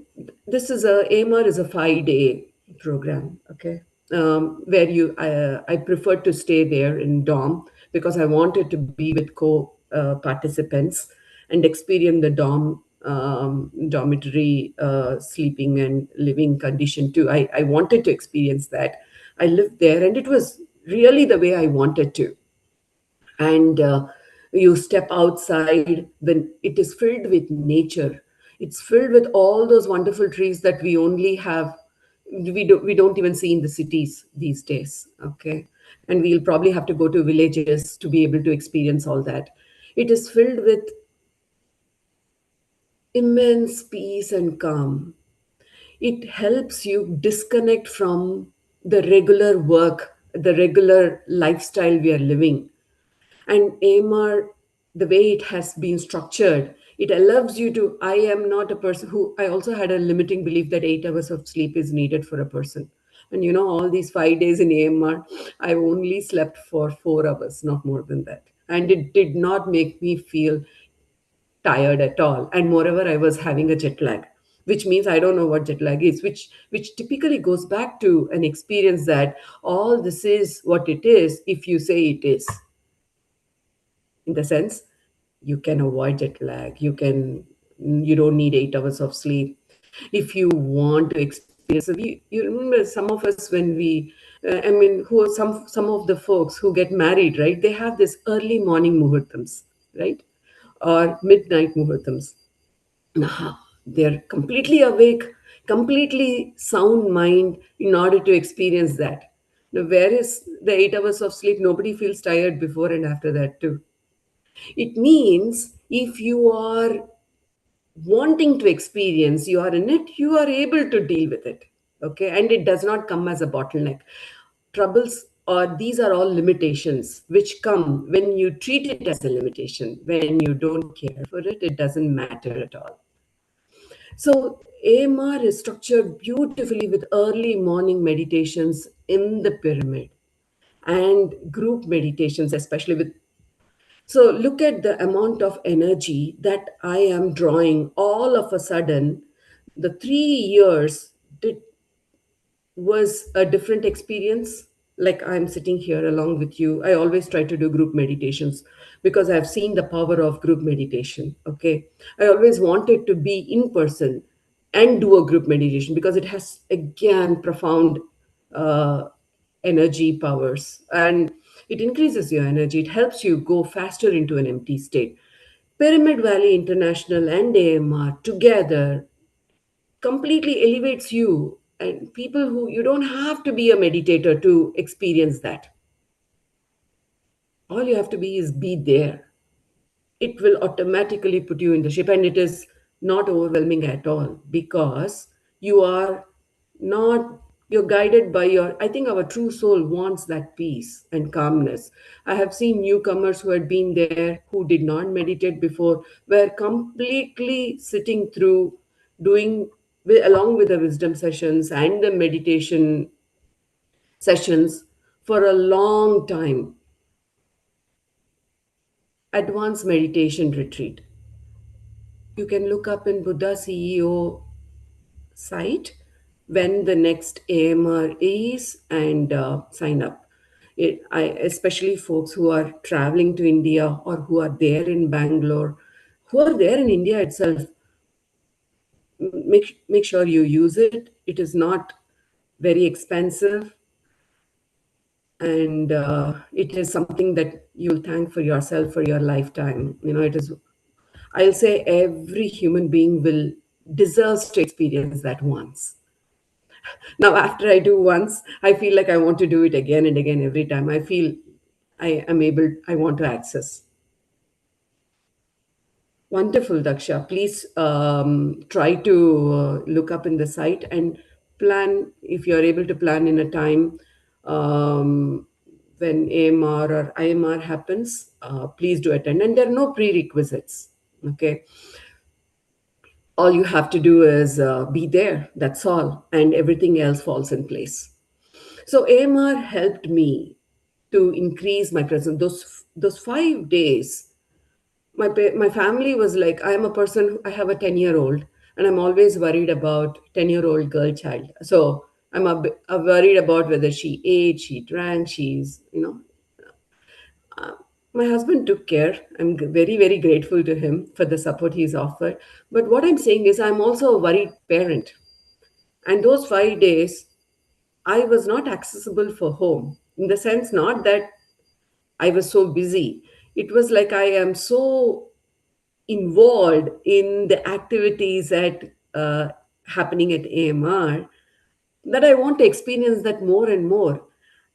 this is a AMR is a 5 day program, okay, where I preferred to stay there in dorm because I wanted to be with co participants and experience the dormitory sleeping and living condition too. I wanted to experience that. I lived there and it was really the way I wanted to. And you step outside when it is filled with nature. It's filled with all those wonderful trees that we only have, we don't even see in the cities these days, okay? And we'll probably have to go to villages to be able to experience all that. It is filled with immense peace and calm. It helps you disconnect from the regular work, the regular lifestyle we are living. And AMR, the way it has been structured, it allows you to. I am not a person who, I also had a limiting belief that 8 hours of sleep is needed for a person. And all these 5 days in AMR, I only slept for 4 hours, not more than that. And it did not make me feel tired at all. And moreover, I was having a jet lag, which means I don't know what jet lag is, which typically goes back to an experience that all this is what it is if you say it is. In the sense, you can avoid jet lag, you don't need 8 hours of sleep if you want to experience. So you remember some of us when we I mean, who are some of the folks who get married, right? They have this early morning muhurtams, right? Or midnight muhurtams. Now, they're completely awake, completely sound mind in order to experience that. Now, where is the 8 hours of sleep? Nobody feels tired before and after that too. It means if you are wanting to experience, you are in it, you are able to deal with it. Okay. And it does not come as a bottleneck. Troubles, or these are all limitations which come when you treat it as a limitation. When you don't care for it, it doesn't matter at all. So AMR is structured beautifully with early morning meditations in the pyramid and group meditations, especially with. So look at the amount of energy that I am drawing all of a sudden. The 3 years did was a different experience. Like I'm sitting here along with you. I always try to do group meditations because I've seen the power of group meditation. Okay. I always wanted to be in person and do a group meditation because it has, again, profound uh, energy powers, and it increases your energy. It helps you go faster into an empty state. Pyramid Valley International and AMR together completely elevates you, and people who, you don't have to be a meditator to experience that. All you have to be is be there. It will automatically put you in the shape, and it is not overwhelming at all because you are not, you're guided by your, I think our true soul wants that peace and calmness. I have seen newcomers who had been there, who did not meditate before, were completely sitting through doing along with the wisdom sessions and the meditation sessions for a long time. Advanced meditation retreat. You can look up in Buddha CEO site when the next AMR is, and sign up. Especially folks who are traveling to India or who are there in Bangalore, who are there in India itself, make sure you use it. It is not very expensive, and it is something that you'll thank for yourself for your lifetime. It is, I'll say, every human being will deserves to experience that once. Now, after I do once, I feel like I want to do it again and again. Every time I feel I want to access. Wonderful, Daksha. Please try to look up in the site and plan, if you're able to plan in a time um, when AMR or IMR happens. Please do attend. And there are no prerequisites. Okay. All you have to do is be there. That's all. And everything else falls in place. So AMR helped me to increase my presence. Those 5 days my family was like, I'm a person, I have a 10-year-old, and I'm always worried about 10-year-old girl child. So I'm worried about whether she ate, she drank, she's, my husband took care. I'm very, very grateful to him for the support he's offered. But what I'm saying is, I'm also a worried parent. And those 5 days, I was not accessible for home, in the sense, not that I was so busy. It was like I am so involved in the activities at happening at AMR that I want to experience that more and more.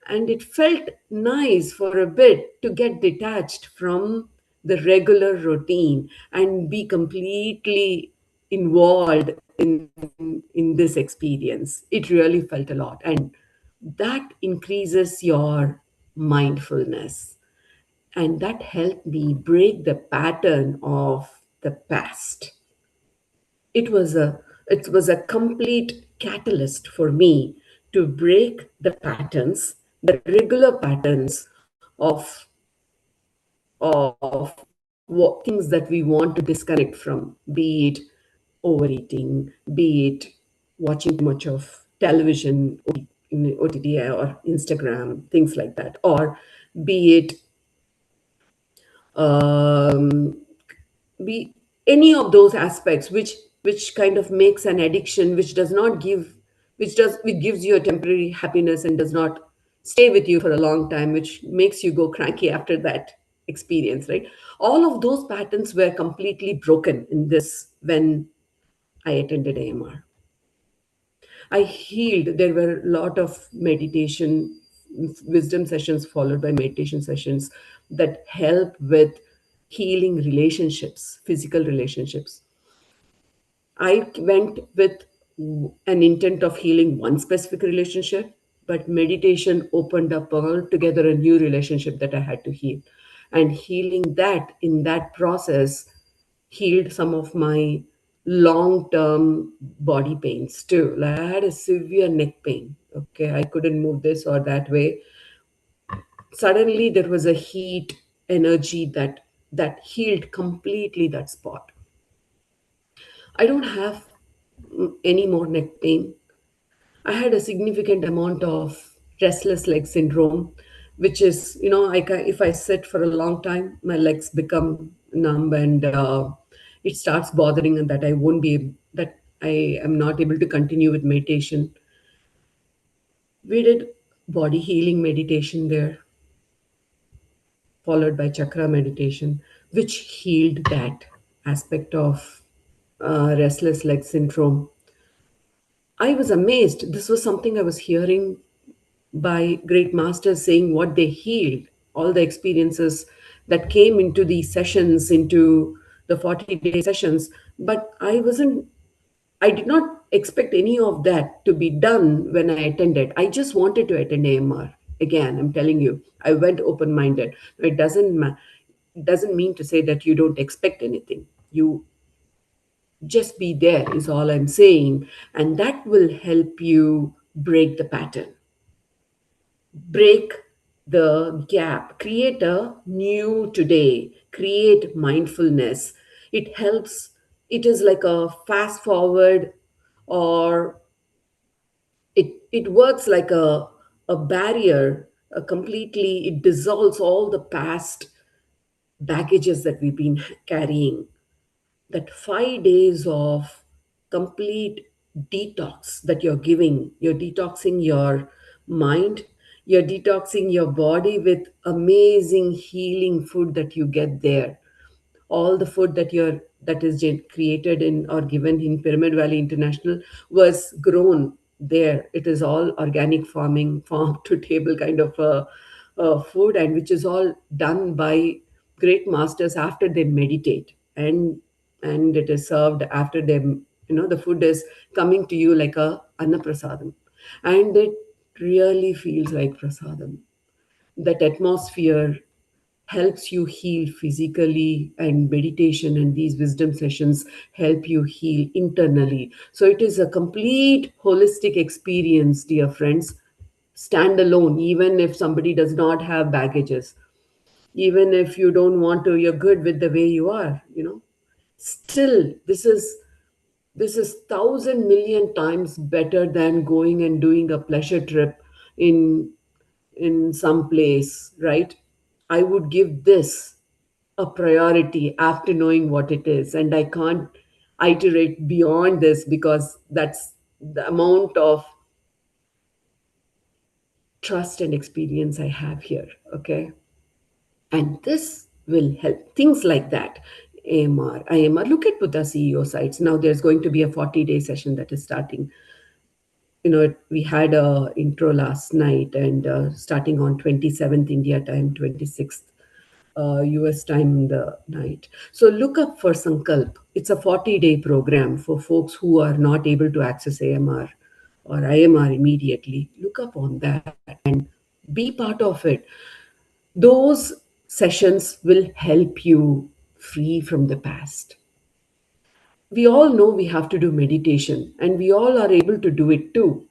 And it felt nice for a bit to get detached from the regular routine and be completely involved in this experience. It really felt a lot. And that increases your mindfulness. And that helped me break the pattern of the past. It was a complete catalyst for me to break the patterns, the regular patterns of what things that we want to disconnect from, be it overeating, be it watching too much of television in OTT or Instagram, things like that, or be it um, be any of those aspects which kind of makes an addiction, which does not give, which gives you a temporary happiness and does not stay with you for a long time, which makes you go cranky after that experience, right? All of those patterns were completely broken in this when I attended AMR. I healed. There were a lot of meditation, wisdom sessions followed by meditation sessions that help with healing relationships, physical relationships. I went with an intent of healing one specific relationship, but meditation opened up altogether a new relationship that I had to heal. And healing that in that process healed some of my long term body pains too. Like I had a severe neck pain. Okay, I couldn't move this or that way. Suddenly there was a heat energy that healed completely that spot. I don't have any more neck pain. I had a significant amount of restless leg syndrome, which is, if I sit for a long time, my legs become numb and it starts bothering, and that I am not able to continue with meditation. We did body healing meditation there, followed by chakra meditation, which healed that aspect of restless leg syndrome. I was amazed. This was something I was hearing by great masters saying what they healed, all the experiences that came into these sessions, into the 40-day sessions. But I did not expect any of that to be done when I attended. I just wanted to attend AMR. Again, I'm telling you, I went open minded. It doesn't mean to say that you don't expect anything. You just be there, is all I'm saying. And that will help you break the pattern, break the gap, create a new today, create mindfulness. It helps, it is like a fast forward, or it works like a barrier, completely, it dissolves all the past baggages that we've been carrying. That 5 days of complete detox that you're detoxing your mind, you're detoxing your body with amazing healing food that you get there. All the food that is created in or given in Pyramid Valley International was grown there. It is all organic farming, farm to table kind of food, and which is all done by great masters after they meditate, and it is served after them. The food is coming to you like a annaprasadam, and it really feels like prasadam. That atmosphere helps you heal physically, and meditation and these wisdom sessions help you heal internally. So it is a complete holistic experience, dear friends. Stand alone, even if somebody does not have baggages. Even if you don't want to, you're good with the way you are, still this is 1,000 million times better than going and doing a pleasure trip in in some place, right? I would give this a priority after knowing what it is, and I can't iterate beyond this because that's the amount of trust and experience I have here. Okay. And this will help things like that. AMR. Look at Buddha CEO sites. Now there's going to be a 40-day session that is starting. We had a intro last night, and starting on 27th India time, 26th US time in the night. So look up for Sankalp. It's a 40-day program for folks who are not able to access AMR or IMR immediately. Look up on that and be part of it. Those sessions will help you free from the past. We all know we have to do meditation, and we all are able to do it too.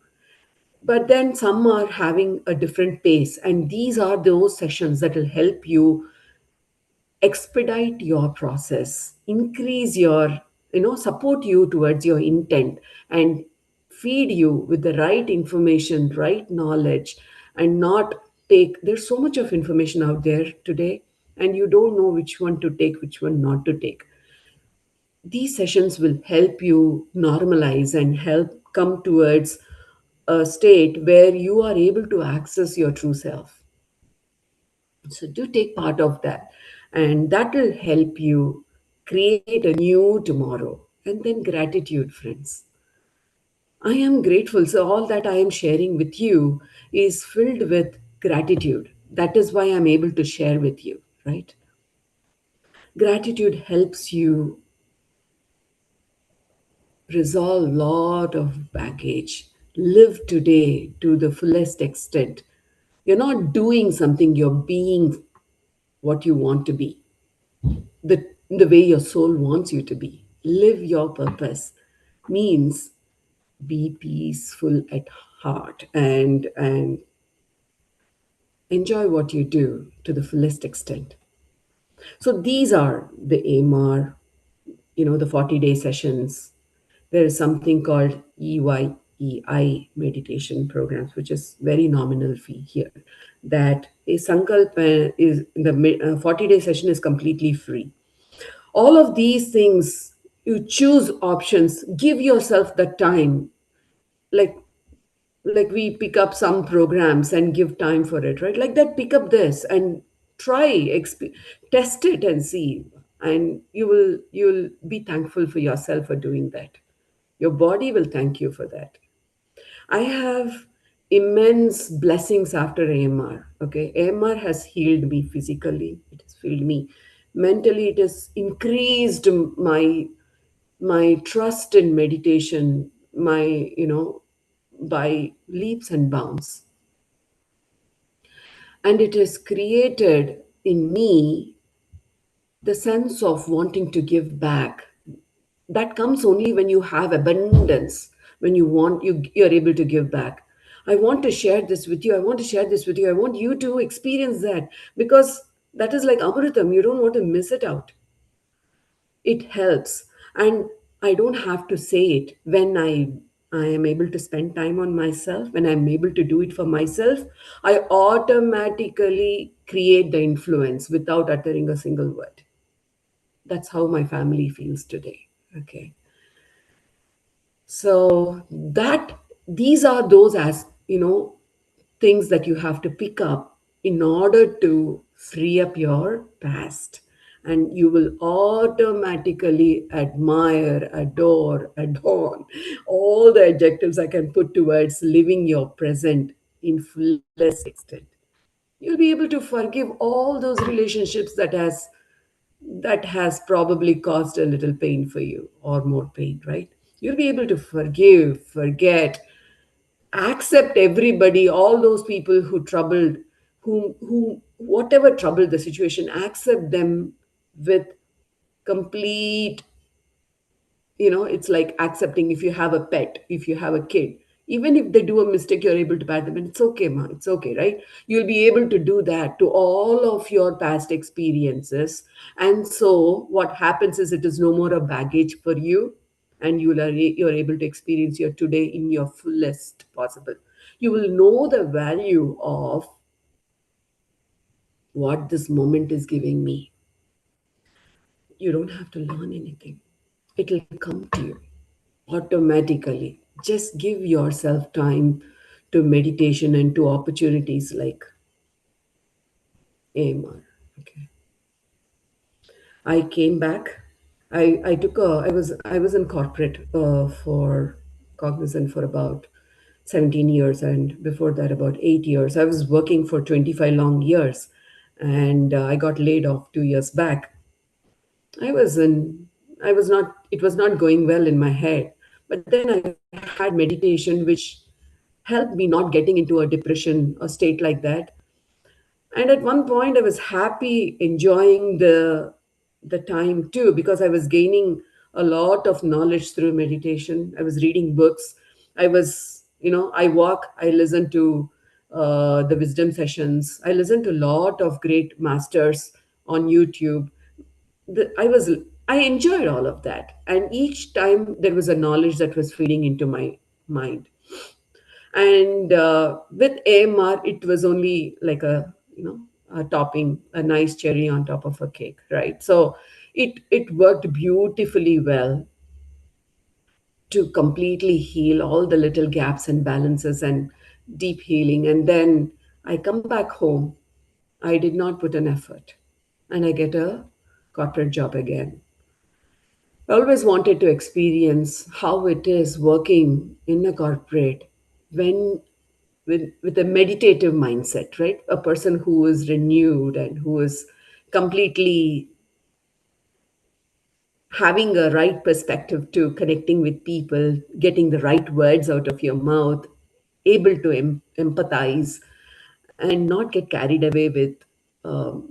But then some are having a different pace, and these are those sessions that will help you expedite your process, increase your, support you towards your intent, and feed you with the right information, right knowledge, and not take. There's so much of information out there today, and you don't know which one to take, which one not to take. These sessions will help you normalize and help come towards a state where you are able to access your true self. So do take part of that, and that will help you create a new tomorrow. And then gratitude, friends. I am grateful. So all that I am sharing with you is filled with gratitude. That is why I'm able to share with you, right? Gratitude helps you resolve a lot of baggage. Live today to the fullest extent. You're not doing something, you're being what you want to be, the way your soul wants you to be. Live your purpose means be peaceful at heart and enjoy what you do to the fullest extent. So these are the AMR, the 40-day sessions. There is something called EYEI meditation programs, which is very nominal fee here. That a Sankalp is the 40-day session is completely free. All of these things, you choose options, give yourself the time. Like like we pick up some programs and give time for it, right? Like that, pick up this and try, test it and see, and you'll be thankful for yourself for doing that. Your body will thank you for that. I have immense blessings after AMR. Okay, AMR has healed me physically, it has healed me mentally, it has increased my trust in meditation, my by leaps and bounds. And it has created in me the sense of wanting to give back. That comes only when you have abundance, when you're able to give back. I want to share this with you. I want to share this with you. I want you to experience that, because that is like amritam. You don't want to miss it out. It helps, and I don't have to say it. When I am able to spend time on myself, when I'm able to do it for myself, I automatically create the influence without uttering a single word. That's how my family feels today. Okay. So that these are those, as things that you have to pick up in order to free up your past, and you will automatically admire, adore, adorn, all the adjectives I can put towards living your present in fullest extent. You'll be able to forgive all those relationships that has probably caused a little pain for you, or more pain, right? You'll be able to forgive, forget, accept everybody, all those people who troubled, who whatever troubled the situation, accept them with complete, it's like accepting. If you have a pet, if you have a kid, Even if they do a mistake, you're able to pat them, and it's okay, ma, it's okay, right? You'll be able to do that to all of your past experiences. And so what happens is it is no more a baggage for you, and you're able to experience your today in your fullest possible. You will know the value of what this moment is giving me. You don't have to learn anything, it'll come to you automatically. Just give yourself time to meditation and to opportunities like AMR. Okay. I came back. I took a I was in corporate for Cognizant for about 17 years, and before that about 8 years. I was working for 25 long years, and I got laid off 2 years back. I was in, I was not, it was not going well in my head. But then I had meditation, which helped me not getting into a depression or state like that. And at one point, I was happy enjoying the time too, because I was gaining a lot of knowledge through meditation. I was reading books. I was, I walk, I listen to the wisdom sessions. I listen to a lot of great masters on YouTube. the, I was I enjoyed all of that, and each time there was a knowledge that was feeding into my mind. And with AMR, it was only like a topping, a nice cherry on top of a cake, right? So it worked beautifully well to completely heal all the little gaps and balances and deep healing. And then I come back home. I did not put an effort, and I get a corporate job again. I always wanted to experience how it is working in a corporate when with a meditative mindset, right? A person who is renewed and who is completely having a right perspective to connecting with people, getting the right words out of your mouth, able to empathize and not get carried away with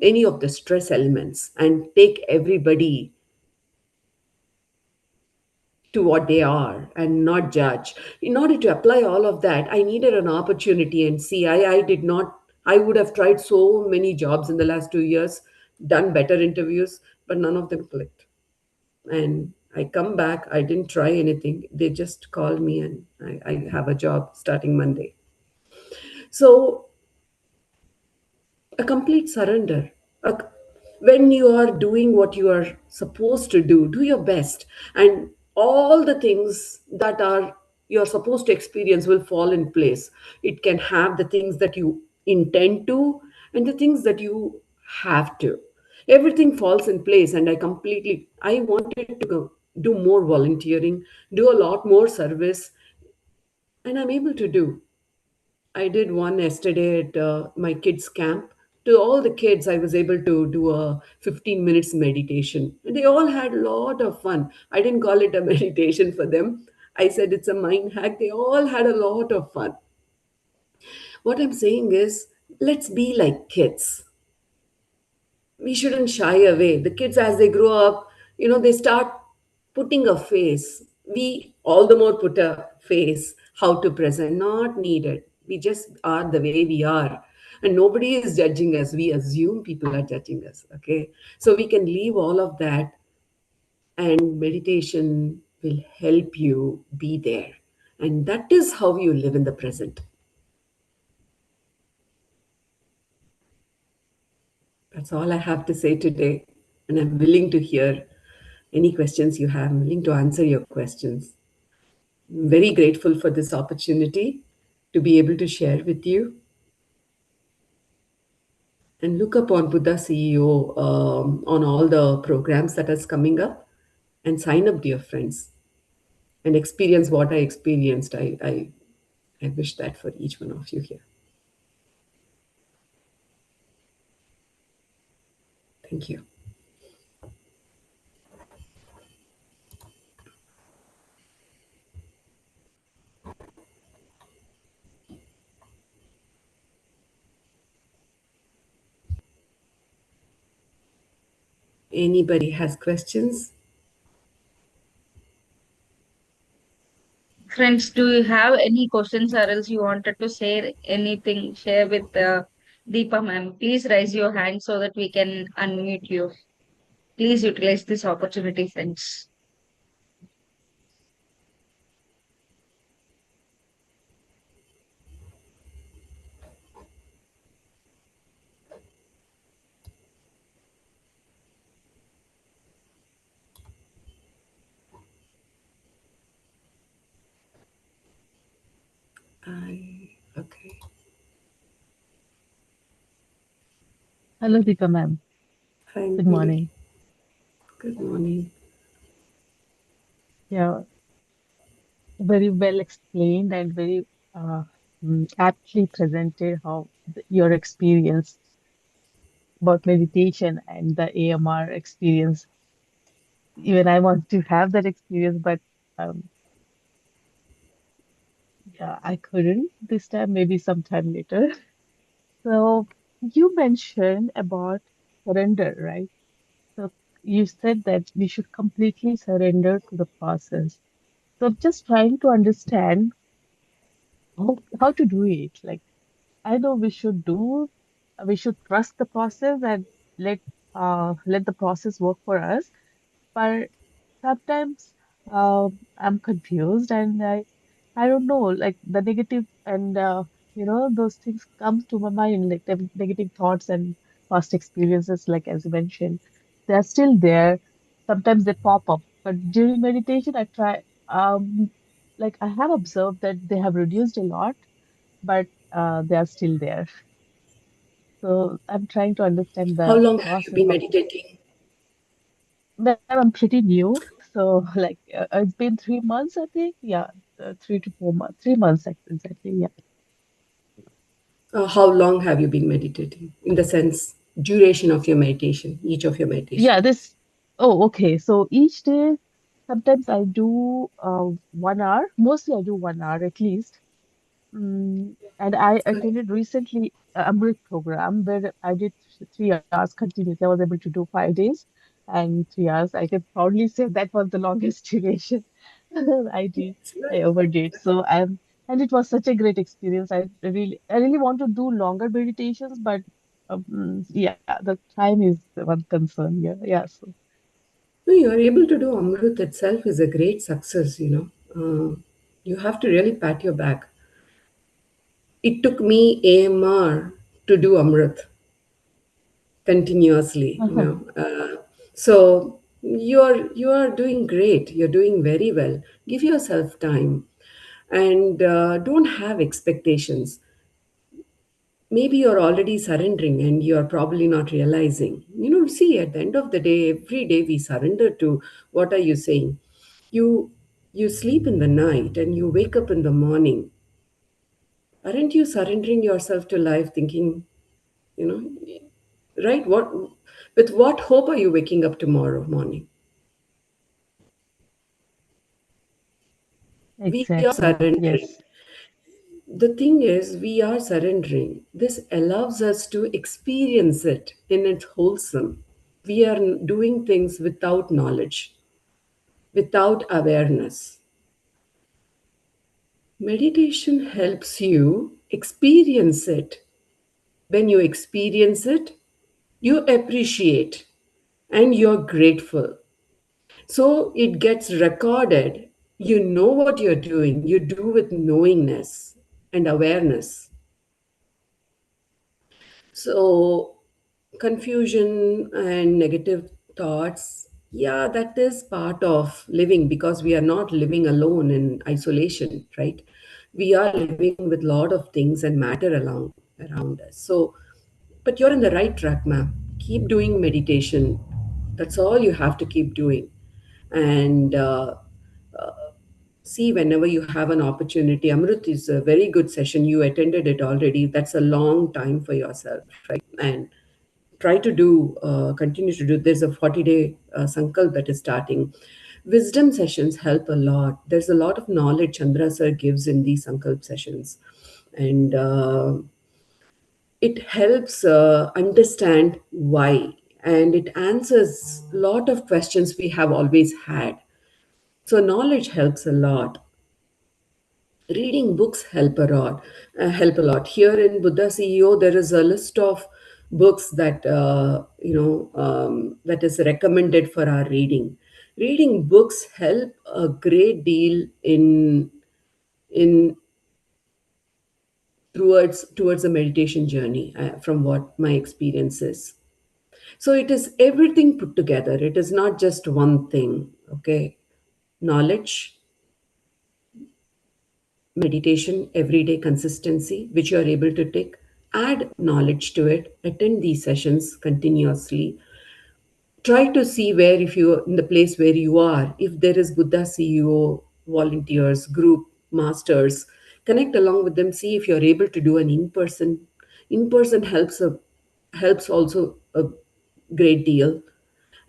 any of the stress elements, and take everybody to what they are and not judge. In order to apply all of that, I needed an opportunity. And see, I did not, I would have tried so many jobs in the last 2 years, done better interviews, but none of them clicked. And I come back, I didn't try anything. They just called me, and I have a job starting Monday. So a complete surrender. A, when you are doing what you are supposed to do your best, and all the things that are you're supposed to experience will fall in place. It can have the things that you intend to and the things that you have to. Everything falls in place, and I wanted to go, do more volunteering, do a lot more service, and I'm able to do. I did one yesterday at my kids' camp. To all the kids, I was able to do a 15 minutes meditation. And they all had a lot of fun. I didn't call it a meditation for them. I said it's a mind hack. They all had a lot of fun. What I'm saying is, let's be like kids. We shouldn't shy away. The kids, as they grow up, they start putting a face. We all the more put a face. How to present, not needed. We just are the way we are. And nobody is judging us. We assume people are judging us. Okay. So we can leave all of that, and meditation will help you be there. And that is how you live in the present. That's all I have to say today. And I'm willing to hear any questions you have. I'm willing to answer your questions. I'm very grateful for this opportunity to be able to share with you. And look up on Buddha CEO on all the programs that is coming up, and sign up, dear friends, and experience what I experienced. I wish that for each one of you here. Thank you. Anybody has questions? Friends, do you have any questions or else you wanted to share anything, share with Deepa ma'am? Please raise your hand so that we can unmute you. Please utilize this opportunity, friends. Okay. Hello, Deepa ma'am. Hi, Good Mary. morning. Good morning. Yeah, very well explained and very uh, aptly presented how your experience about meditation and the AMR experience. Even I want to have that experience, but um, yeah, I couldn't this time, maybe sometime later. So you mentioned about surrender, right? So you said that we should completely surrender to the process. So I'm just trying to understand how to do it. Like, I know we should trust the process and let let the process work for us. But sometimes I'm confused and I don't know, like the negative and those things come to my mind, like the negative thoughts and past experiences, like as you mentioned, they're still there. Sometimes they pop up, but during meditation, I try like I have observed that they have reduced a lot, but they are still there. So I'm trying to understand How the long have you process been of. meditating? Well, I'm pretty new, so like it's been 3 months, I think. Yeah, 3 to 4 months, 3 months exactly. Yeah, How long have you been meditating? In the sense, duration of your meditation, each of your yeah. meditation. This. Oh, okay. So each day, sometimes I do 1 hour. Mostly, I do 1 hour at least. And I Correct. attended recently a Amrit program where I did 3 hours continuous. I was able to do 5 days and 3 hours. I can proudly say that was the longest duration I did. It's I nice. overdid. So and it was such a great experience. I really want to do longer meditations, but yeah, the time is the one concern. Yeah, yeah. So No, you are able to do Amrut itself is a great success, you know. You have to really pat your back. It took me AMR to do Amrut continuously, you know. So you are doing great. You're doing very well. Give yourself time and don't have expectations. Maybe you're already surrendering and you're probably not realizing. You know, see, at the end of the day, every day we surrender to what are you saying? You you sleep in the night and you wake up in the morning. Aren't you surrendering yourself to life thinking, you know, right? What with what hope are you waking up tomorrow morning? We are exactly. surrendering. Yes. The thing is, we are surrendering. This allows us to experience it in its wholesome. We are doing things without knowledge, without awareness. Meditation helps you experience it. When you experience it, you appreciate and you're grateful. So it gets recorded. You know what you're doing. You do with knowingness and awareness. So, confusion and negative thoughts, yeah, that is part of living because we are not living alone in isolation, right? We are living with a lot of things and matter around us. So, but you're in the right track, ma'am. Keep doing meditation. That's all you have to keep doing. And see, whenever you have an opportunity, Amrit is a very good session. You attended it already. That's a long time for yourself, right? And try to do, continue to do. There's a 40-day sankalp that is starting. Wisdom sessions help a lot. There's a lot of knowledge Chandra sir gives in these sankalp sessions. And it helps understand why. And it answers a lot of questions we have always had. So knowledge helps a lot. Reading books help a lot. Here in Buddha CEO, there is a list of books that that is recommended for our reading. Reading books help a great deal in towards a meditation journey, from what my experience is. So it is everything put together. It is not just one thing. Okay, knowledge, meditation, everyday consistency, which you are able to take, add knowledge to it, attend these sessions continuously. Try to see where, if you in the place where you are, if there is Buddha CEO volunteers, group masters, connect along with them. See if you're able to do an in-person. In-person helps also a great deal.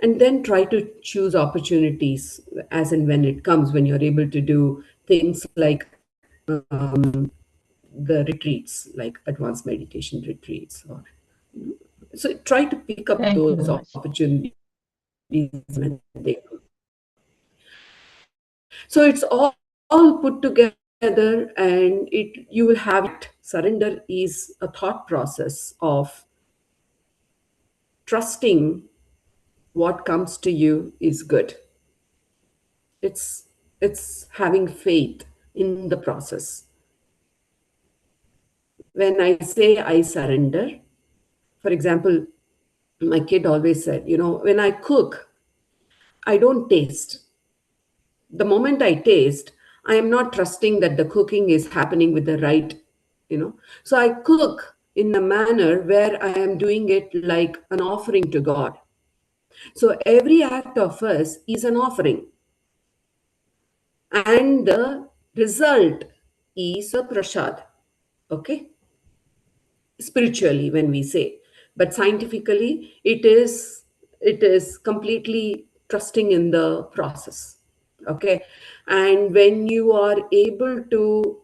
And then try to choose opportunities as and when it comes, when you're able to do things like the retreats, like advanced meditation retreats, or so try to pick up Thank you those very much. opportunities when they come. So it's all put together, and you will have it. Surrender is a thought process of trusting what comes to you is good. It's having faith in the process. When I say I surrender, for example, my kid always said, when I cook, I don't taste. The moment I taste, I am not trusting that the cooking is happening with the right, So I cook in a manner where I am doing it like an offering to God. So every act of us is an offering, and the result is a prasad. Okay, spiritually when we say, but scientifically it is completely trusting in the process. Okay, and when you are able to,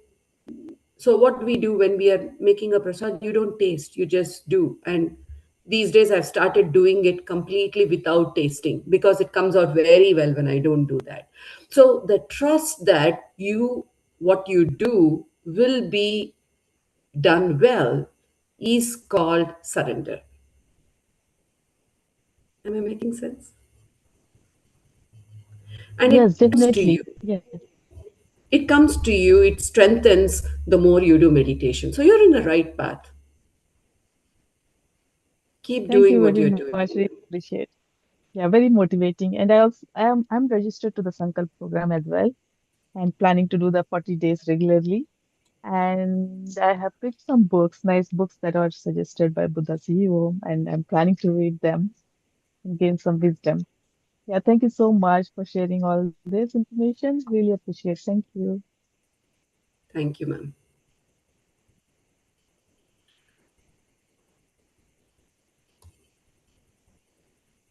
so what we do when we are making a prasad, you don't taste, you just do. And these days I've started doing it completely without tasting, because it comes out very well when I don't do that. So the trust that what you do will be done well is called surrender. Am I making sense? And Yes, it comes to you. definitely. Yes. It comes to you, it strengthens the more you do meditation. So you're in the right path. Keep Thank doing you what very you're much. doing. Really appreciate. Yeah, very motivating. And I'm registered to the Sankalp program as well and planning to do the 40 days regularly. And I have picked some books, nice books that are suggested by Buddha CEO, and I'm planning to read them and gain some wisdom. Yeah, thank you so much for sharing all this information. Really appreciate. Thank you. Thank you, ma'am.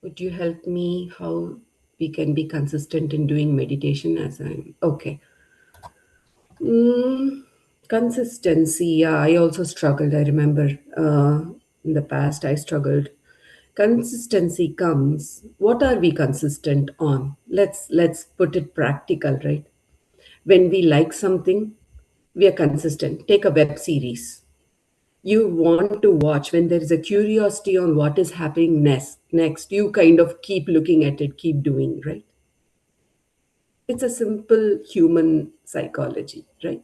Would you help me how we can be consistent in doing meditation as I'm okay? Mm, consistency. Yeah, I also struggled. I remember in the past I struggled. Consistency comes. What are we consistent on? Let's put it practical, right? When we like something, we are consistent. Take a web series. You want to watch when there is a curiosity on what is happening next. You kind of keep looking at it, keep doing, right? It's a simple human psychology, right?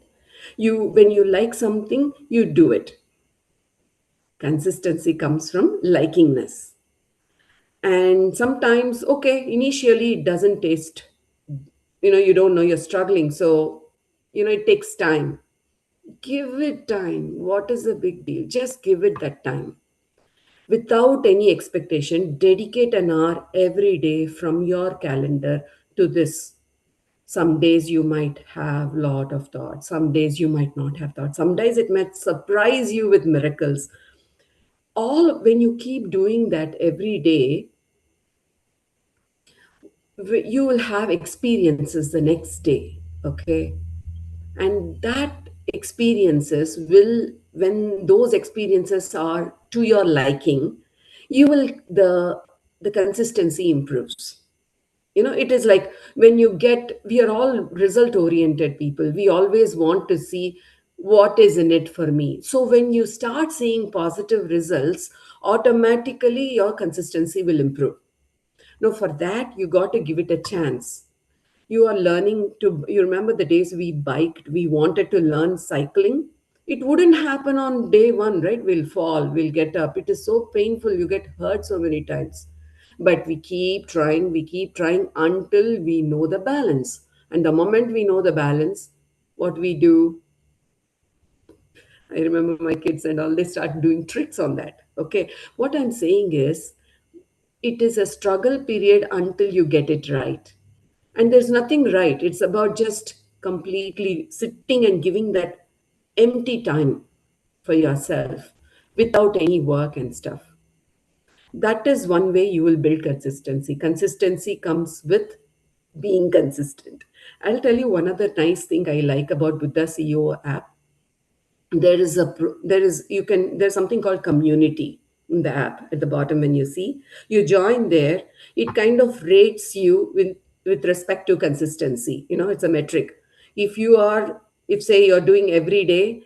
When you like something, you do it. Consistency comes from likingness. And sometimes, okay, initially it doesn't taste, you don't know, you're struggling. So, it takes time. Give it time. What is the big deal? Just give it that time. Without any expectation, dedicate an hour every day from your calendar to this. Some days you might have lot of thoughts, some days you might not have thoughts, some days it might surprise you with miracles. All when you keep doing that every day, you will have experiences the next day. Okay, and that experiences will, when those experiences are to your liking, you will the consistency improves. It is like, when you get we are all result oriented people. We always want to see what is in it for me. So when you start seeing positive results, automatically your consistency will improve. No, for that you got to give it a chance. You are learning to You remember the days we biked, we wanted to learn cycling. It wouldn't happen on day one, right? We'll fall, we'll get up, it is so painful, you get hurt so many times. But we keep trying until we know the balance. And the moment we know the balance, what we do, I remember my kids and all, they start doing tricks on that. Okay, what I'm saying is, it is a struggle period until you get it right. And there's nothing right. It's about just completely sitting and giving that empty time for yourself without any work and stuff. That is one way you will build consistency. Consistency comes with being consistent. I'll tell you one other nice thing I like about Buddha CEO app. There's something called community in the app at the bottom. When you join there, it kind of rates you with respect to consistency. It's a metric. If say you're doing every day,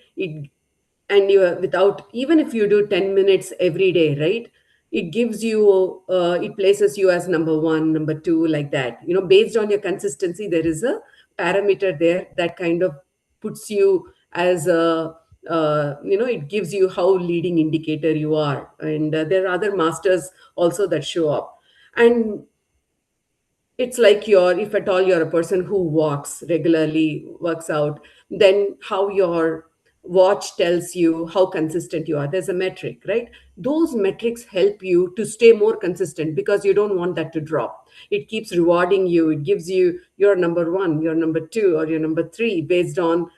and you are without, even if you do 10 minutes every day, right, it places you as number one, number two, like that. Based on your consistency, there is a parameter there that kind of puts you as a, it gives you how leading indicator you are. And there are other masters also that show up. And it's like, if at all you're a person who walks regularly, works out, then how your watch tells you how consistent you are. There's a metric, right? Those metrics help you to stay more consistent, because you don't want that to drop. It keeps rewarding you. It gives you your number one, your number two, or your number three, based on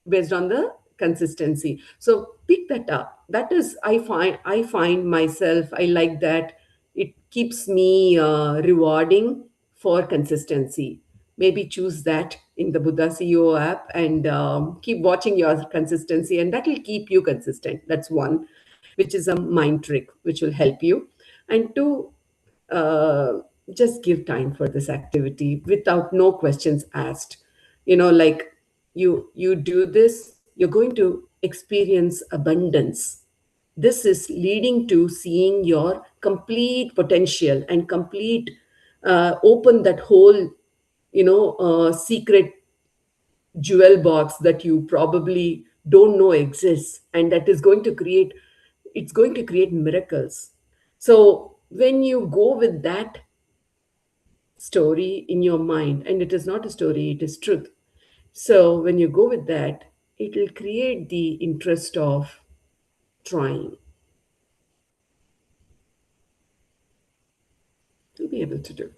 the consistency. So pick that up. That is, I find myself, I like that. It keeps me rewarding for consistency. Maybe choose that in the Buddha CEO app, and keep watching your consistency, and that will keep you consistent. That's one, which is a mind trick, which will help you. And two, uh, just give time for this activity without no questions asked. Like, you do this, you're going to experience abundance. This is leading to seeing your complete potential and complete, open that whole, secret jewel box that you probably don't know exists, and that is going to create, it's going to create miracles. So when you go with that story in your mind, and it is not a story, it is truth. So when you go with that, it will create the interest of trying to be able to do.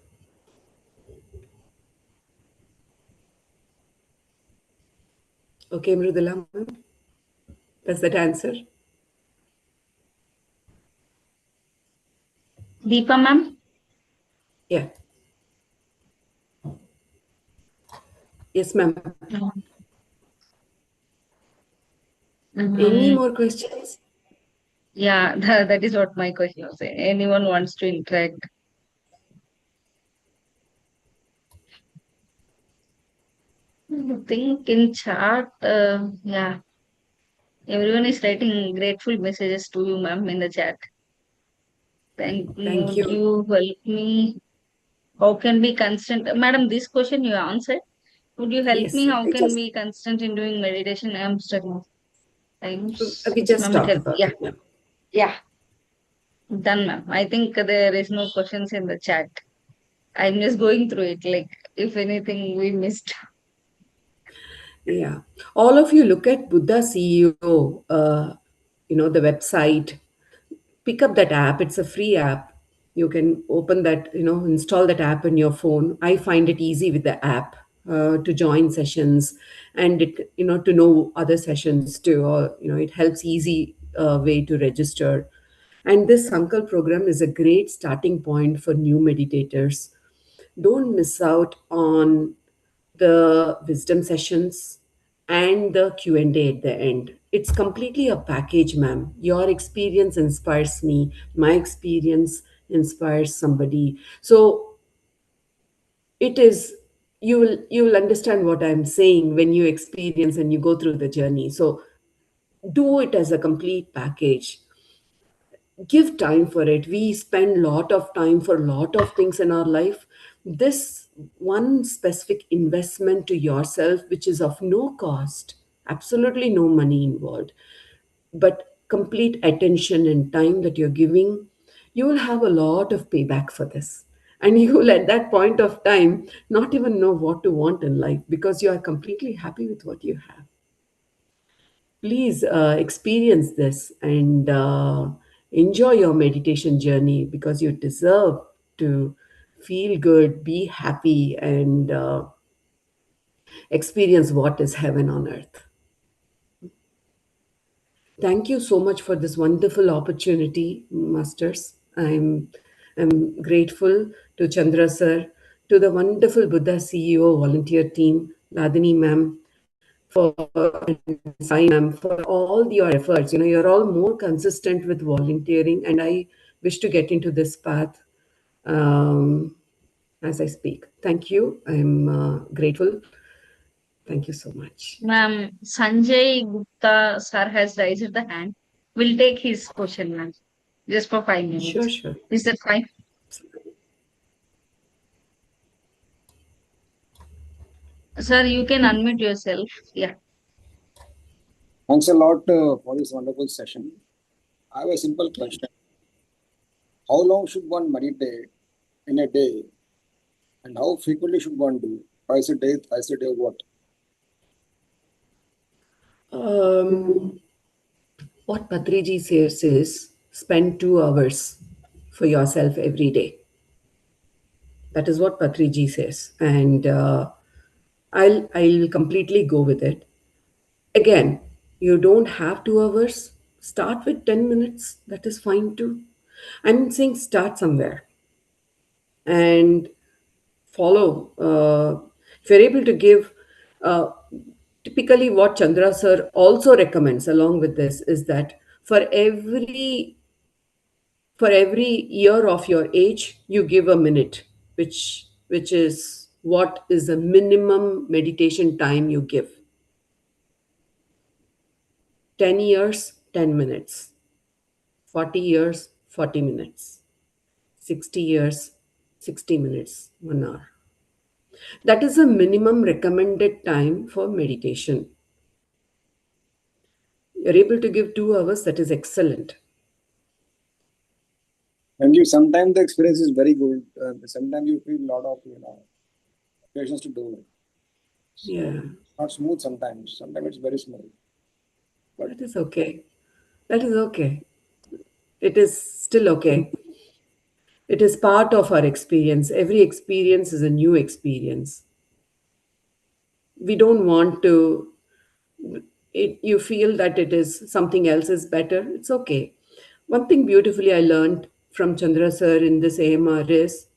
Okay, Mrudula, does that answer? Deepa ma'am? Yeah. Yes, ma'am. Any Mhm. more questions? Yeah, that is what my question was. Anyone wants to interact? I think in chat, yeah, everyone is writing grateful messages to you, ma'am, in the chat. Thank you. Thank Would you. you help me? How can be constant? Madam, this question you answered. Would you help me? Yes, How I can just be constant in doing meditation? I'm studying. Times. we Yes, just ma'am, it talked helped. about Yeah, it, ma'am. yeah. Done, ma'am. I think there is no questions in the chat. I'm just going through it. Like, if anything we missed. Yeah. All of you look at Buddha CEO, the website. Pick up that app. It's a free app. You can open that, install that app in your phone. I find it easy with the app to join sessions, and to know other sessions too. Or, it helps easy way to register. And this Sankal program is a great starting point for new meditators. Don't miss out on the wisdom sessions and the Q&A at the end. It's completely a package, ma'am. Your experience inspires me. My experience inspires somebody. So it is, you will understand what I'm saying when you experience and you go through the journey. So do it as a complete package. Give time for it. We spend lot of time for lot of things in our life. This one specific investment to yourself, which is of no cost, absolutely no money involved, but complete attention and time that you're giving, you will have a lot of payback for this. And you will, at that point of time, not even know what to want in life because you are completely happy with what you have. Please experience this and enjoy your meditation journey because you deserve to feel good, be happy, and experience what is heaven on earth. Thank you so much for this wonderful opportunity, Masters. I'm grateful to Chandra sir, to the wonderful Buddha CEO volunteer team, Ladini ma'am, and Sai ma'am for all your efforts. You're all more consistent with volunteering, and I wish to get into this path um, as I speak. Thank you. I'm grateful. Thank you so much. Ma'am, Sanjay Gupta sir has raised the hand. We'll take his question, ma'am, just for 5 minutes. Sure, sure. Is that fine? Sir, you can unmute yourself. Yeah. Thanks a lot for this wonderful session. I have a simple question. How long should one meditate in a day, and how frequently should one do? Twice a day, thrice a day, what? Um, what Patriji says is spend 2 hours for yourself every day. That is what Patriji says, and I'll completely go with it. Again, you don't have 2 hours. Start with 10 minutes. That is fine too. I'm saying start somewhere and follow. If you're able to give, uh, typically what Chandra sir also recommends along with this is that for every year of your age, you give a minute, which is what is the minimum meditation time you give. 10 years, 10 minutes. 40 years, 40 minutes. 60 years, 60 minutes, 1 hour. That is the minimum recommended time for meditation. You're able to give 2 hours, that is excellent. And you sometimes the experience is very good. Sometimes you feel a lot of patience to do it. Yeah, So not smooth sometimes. Sometimes it's very smooth. But that is okay. That is okay. It is still okay. It is part of our experience. Every experience is a new experience. We don't want to, you feel that it is something else is better. It's okay. One thing beautifully I learned from Chandra sir in this AMR is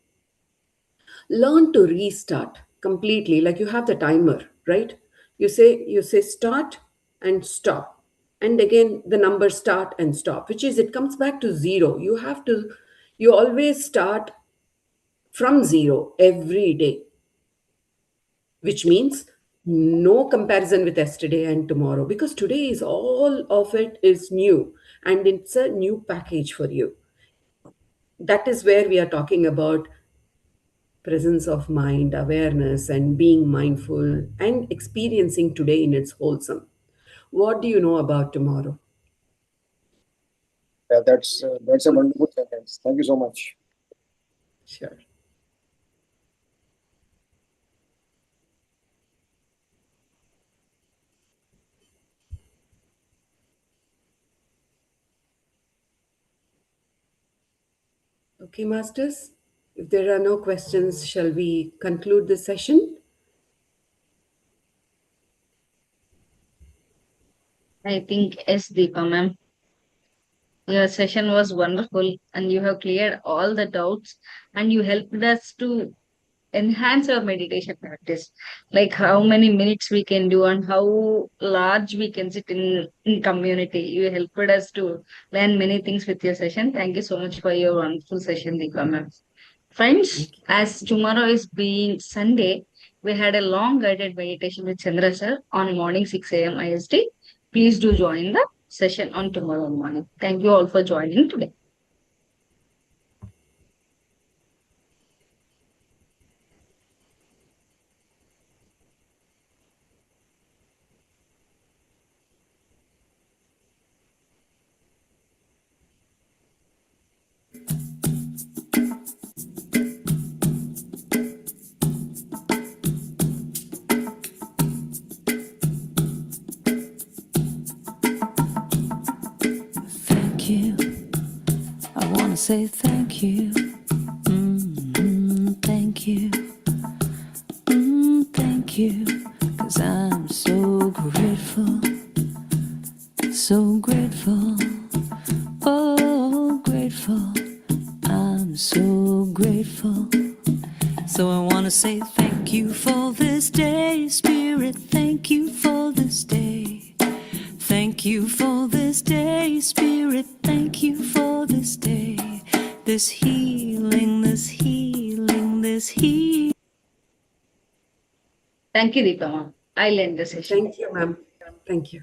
learn to restart completely. Like you have the timer, right? You say start and stop, and again the numbers start and stop, which is it comes back to zero. You always start from zero every day, which means no comparison with yesterday and tomorrow, because today is all of it is new and it's a new package for you. That is where we are talking about presence of mind, awareness, and being mindful and experiencing today in its wholesome. What do you know about tomorrow? yeah, that's a wonderful sentence. Thank you so much. Sure. Okay, masters. If there are no questions, shall we conclude this session? I think yes, Deepa, ma'am. Your session was wonderful and you have cleared all the doubts and you helped us to enhance our meditation practice, like how many minutes we can do and how large we can sit in community. You helped us to learn many things with your session. Thank you so much for your wonderful session, Deepa, ma'am. Friends, as tomorrow is being Sunday, we had a long guided meditation with Chandra sir on morning 6 a.m. IST. Please do join the session on tomorrow morning. Thank you all for joining today. Thank you. I want to say thank you. Thank you. Thank you. 'Cause I'm so grateful. So grateful. Oh, grateful. I'm so grateful. So I want to say thank you for this day, Spirit. Thank you for this day. Thank you for this day, Spirit. Thank you for this day. This healing, this healing, this healing. Thank you, Deepa ma'am. I'll end the session. Thank you, ma'am. Thank you.